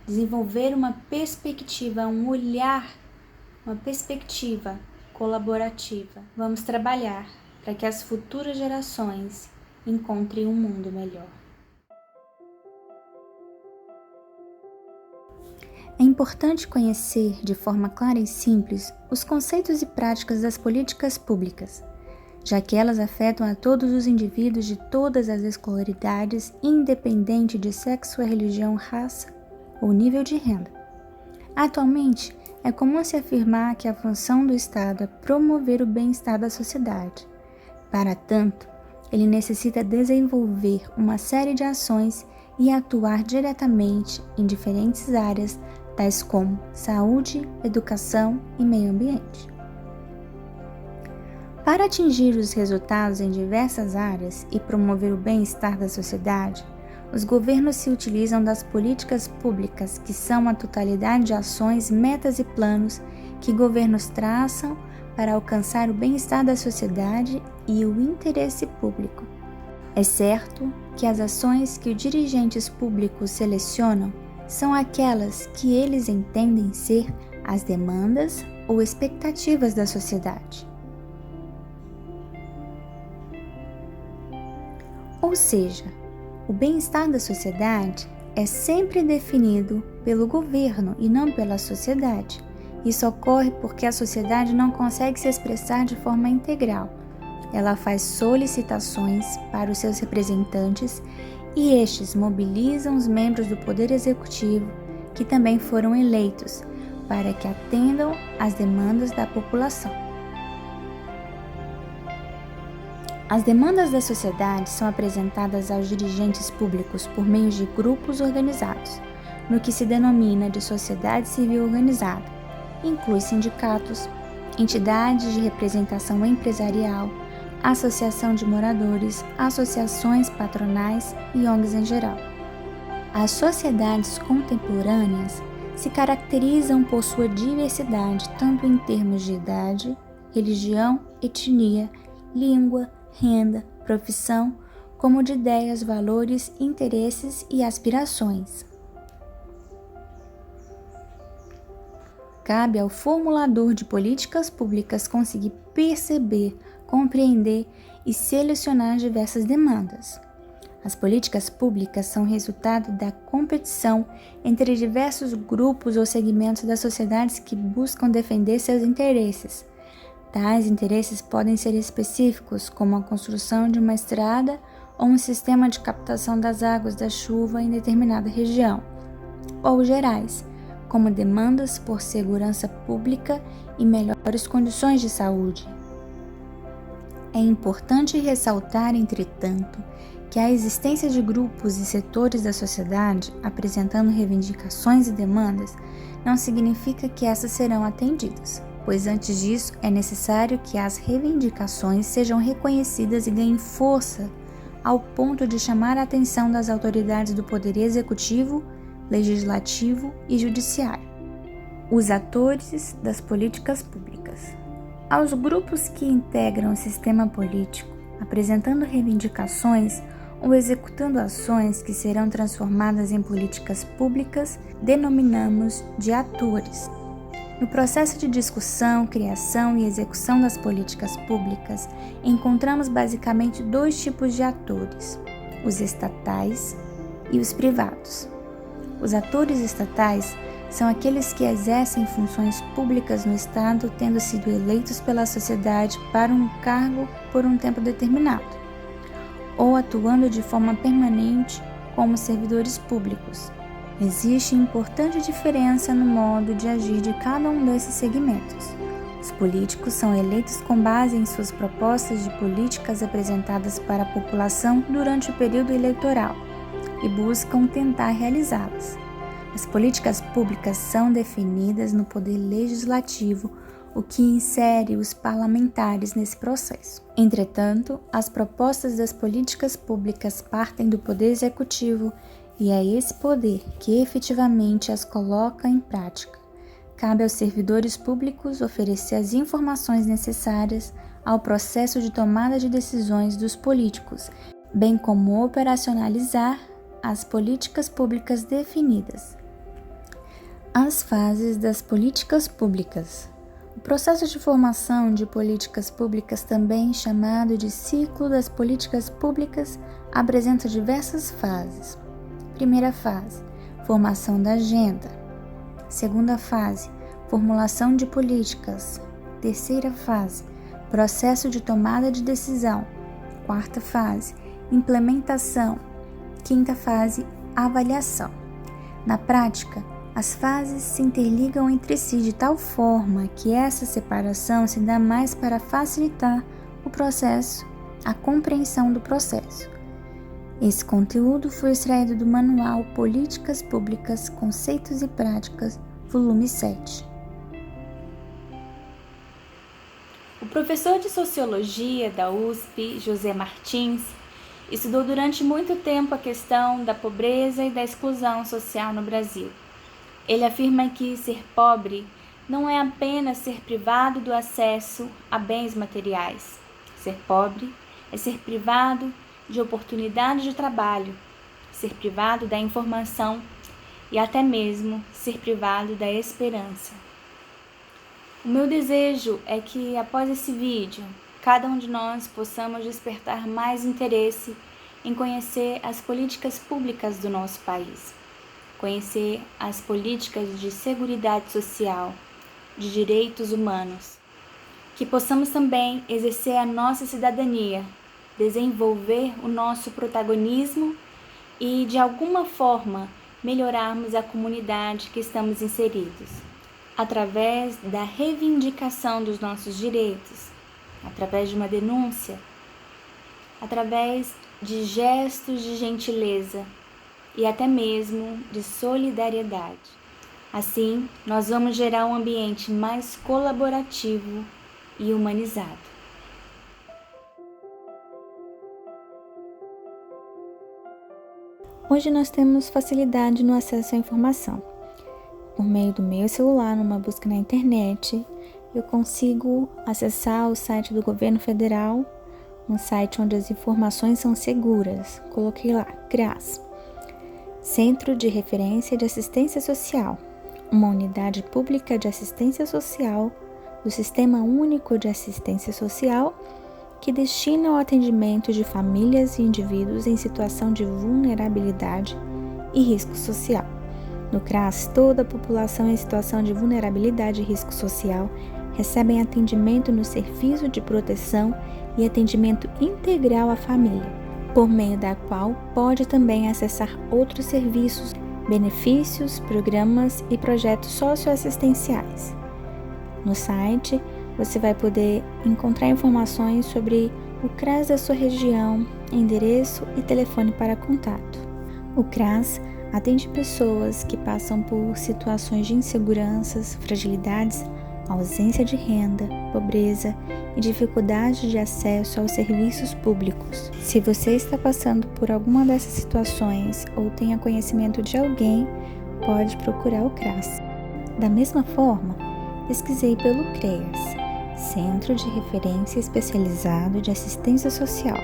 desenvolver uma perspectiva, um olhar, uma perspectiva colaborativa. Vamos trabalhar para que as futuras gerações encontrem um mundo melhor. É importante conhecer de forma clara e simples os conceitos e práticas das políticas públicas, já que elas afetam a todos os indivíduos de todas as escolaridades, independente de sexo, religião, raça ou nível de renda. Atualmente, é comum se afirmar que a função do Estado é promover o bem-estar da sociedade. Para tanto, ele necessita desenvolver uma série de ações e atuar diretamente em diferentes áreas, tais como saúde, educação e meio ambiente. Para atingir os resultados em diversas áreas e promover o bem-estar da sociedade, os governos se utilizam das políticas públicas, que são a totalidade de ações, metas e planos que governos traçam para alcançar o bem-estar da sociedade e o interesse público. É certo que as ações que os dirigentes públicos selecionam são aquelas que eles entendem ser as demandas ou expectativas da sociedade. Ou seja, o bem-estar da sociedade é sempre definido pelo governo e não pela sociedade. Isso ocorre porque a sociedade não consegue se expressar de forma integral. Ela faz solicitações para os seus representantes e estes mobilizam os membros do Poder Executivo, que também foram eleitos, para que atendam às demandas da população. As demandas da sociedade são apresentadas aos dirigentes públicos por meio de grupos organizados, no que se denomina de sociedade civil organizada. Inclui sindicatos, entidades de representação empresarial, associação de moradores, associações patronais e ONGs em geral. As sociedades contemporâneas se caracterizam por sua diversidade tanto em termos de idade, religião, etnia, língua, renda, profissão, como de ideias, valores, interesses e aspirações. Cabe ao formulador de políticas públicas conseguir perceber, compreender e selecionar diversas demandas. As políticas públicas são resultado da competição entre diversos grupos ou segmentos das sociedades que buscam defender seus interesses. Tais interesses podem ser específicos, como a construção de uma estrada ou um sistema de captação das águas da chuva em determinada região, ou gerais, como demandas por segurança pública e melhores condições de saúde. É importante ressaltar, entretanto, que a existência de grupos e setores da sociedade apresentando reivindicações e demandas não significa que essas serão atendidas, pois antes disso é necessário que as reivindicações sejam reconhecidas e ganhem força ao ponto de chamar a atenção das autoridades do Poder Executivo, Legislativo e Judiciário, os atores das políticas públicas. Aos grupos que integram o sistema político, apresentando reivindicações ou executando ações que serão transformadas em políticas públicas, denominamos de atores. No processo de discussão, criação e execução das políticas públicas, encontramos basicamente dois tipos de atores: os estatais e os privados. Os atores estatais são aqueles que exercem funções públicas no Estado, tendo sido eleitos pela sociedade para um cargo por um tempo determinado, ou atuando de forma permanente como servidores públicos. Existe importante diferença no modo de agir de cada um desses segmentos. Os políticos são eleitos com base em suas propostas de políticas apresentadas para a população durante o período eleitoral e buscam tentar realizá-las. As políticas públicas são definidas no Poder Legislativo, o que insere os parlamentares nesse processo. Entretanto, as propostas das políticas públicas partem do Poder Executivo e é esse poder que efetivamente as coloca em prática. Cabe aos servidores públicos oferecer as informações necessárias ao processo de tomada de decisões dos políticos, bem como operacionalizar as políticas públicas definidas. As fases das políticas públicas. O processo de formação de políticas públicas, também chamado de ciclo das políticas públicas, apresenta diversas fases. Primeira fase, formação da agenda. Segunda fase, formulação de políticas. Terceira fase, processo de tomada de decisão. Quarta fase, implementação. Quinta fase, avaliação. Na prática, as fases se interligam entre si de tal forma que essa separação se dá mais para facilitar o processo, a compreensão do processo. Esse conteúdo foi extraído do manual Políticas Públicas, Conceitos e Práticas, volume 7. O professor de Sociologia da USP, José Martins, estudou durante muito tempo a questão da pobreza e da exclusão social no Brasil. Ele afirma que ser pobre não é apenas ser privado do acesso a bens materiais. Ser pobre é ser privado de oportunidades de trabalho, ser privado da informação e até mesmo ser privado da esperança. O meu desejo é que, após esse vídeo, cada um de nós possamos despertar mais interesse em conhecer as políticas públicas do nosso país. Conhecer as políticas de seguridade social, de direitos humanos, que possamos também exercer a nossa cidadania, desenvolver o nosso protagonismo e, de alguma forma, melhorarmos a comunidade que estamos inseridos, através da reivindicação dos nossos direitos, através de uma denúncia, através de gestos de gentileza, e até mesmo de solidariedade. Assim, nós vamos gerar um ambiente mais colaborativo e humanizado. Hoje nós temos facilidade no acesso à informação. Por meio do meu celular, numa busca na internet, eu consigo acessar o site do governo federal, um site onde as informações são seguras. Coloquei lá, CRAS. Centro de Referência de Assistência Social, uma unidade pública de assistência social do Sistema Único de Assistência Social que destina ao atendimento de famílias e indivíduos em situação de vulnerabilidade e risco social. No CRAS, toda a população em situação de vulnerabilidade e risco social recebe atendimento no serviço de proteção e atendimento integral à família, por meio da qual pode também acessar outros serviços, benefícios, programas e projetos socioassistenciais. No site, você vai poder encontrar informações sobre o CRAS da sua região, endereço e telefone para contato. O CRAS atende pessoas que passam por situações de inseguranças, fragilidades, ausência de renda, pobreza e dificuldade de acesso aos serviços públicos. Se você está passando por alguma dessas situações ou tenha conhecimento de alguém, pode procurar o CRAS. Da mesma forma, pesquisei pelo CREAS, Centro de Referência Especializado de Assistência Social,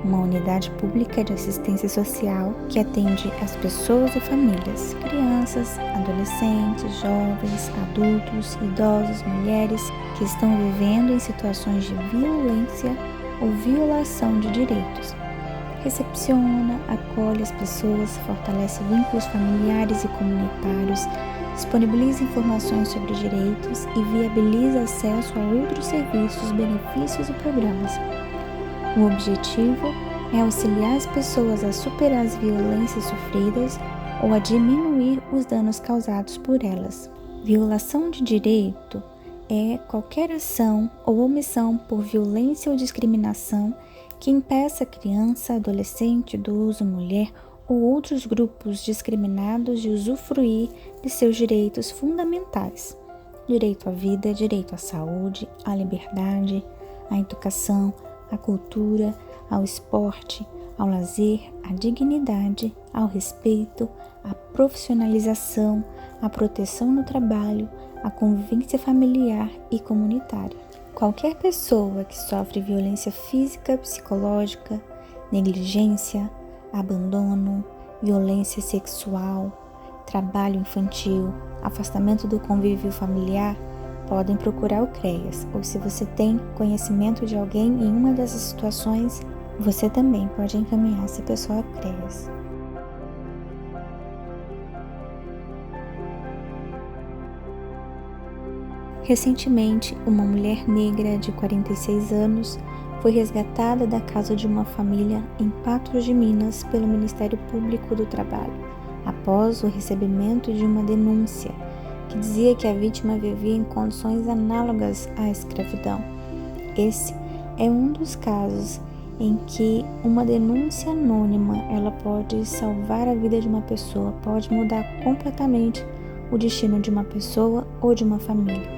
uma unidade pública de assistência social que atende as pessoas e famílias, crianças, adolescentes, jovens, adultos, idosos, mulheres que estão vivendo em situações de violência ou violação de direitos. Recepciona, acolhe as pessoas, fortalece vínculos familiares e comunitários, disponibiliza informações sobre direitos e viabiliza acesso a outros serviços, benefícios e programas. O objetivo é auxiliar as pessoas a superar as violências sofridas ou a diminuir os danos causados por elas. Violação de direito é qualquer ação ou omissão por violência ou discriminação que impeça a criança, adolescente, idoso, mulher ou outros grupos discriminados de usufruir de seus direitos fundamentais: direito à vida, direito à saúde, à liberdade, à educação, à cultura, ao esporte, ao lazer, à dignidade, ao respeito, à profissionalização, à proteção no trabalho, à convivência familiar e comunitária. Qualquer pessoa que sofre violência física, psicológica, negligência, abandono, violência sexual, trabalho infantil, afastamento do convívio familiar, podem procurar o CREAS, ou se você tem conhecimento de alguém em uma dessas situações, você também pode encaminhar essa pessoa ao CREAS. Recentemente, uma mulher negra de 46 anos foi resgatada da casa de uma família em Patos de Minas pelo Ministério Público do Trabalho, após o recebimento de uma denúncia que dizia que a vítima vivia em condições análogas à escravidão. Esse é um dos casos em que uma denúncia anônima ela pode salvar a vida de uma pessoa, pode mudar completamente o destino de uma pessoa ou de uma família.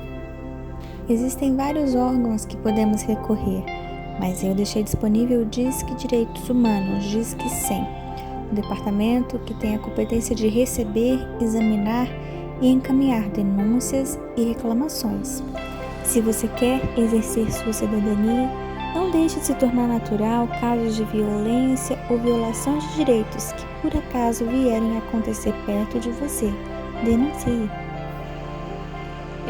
Existem vários órgãos que podemos recorrer, mas eu deixei disponível o Disque Direitos Humanos, Disque 100, um departamento que tem a competência de receber, examinar e encaminhar denúncias e reclamações. Se você quer exercer sua cidadania, não deixe de se tornar natural casos de violência ou violação de direitos que por acaso vierem a acontecer perto de você. Denuncie.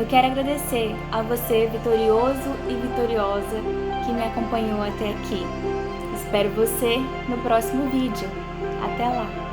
Eu quero agradecer a você, vitorioso e vitoriosa, que me acompanhou até aqui. Espero você no próximo vídeo. Até lá!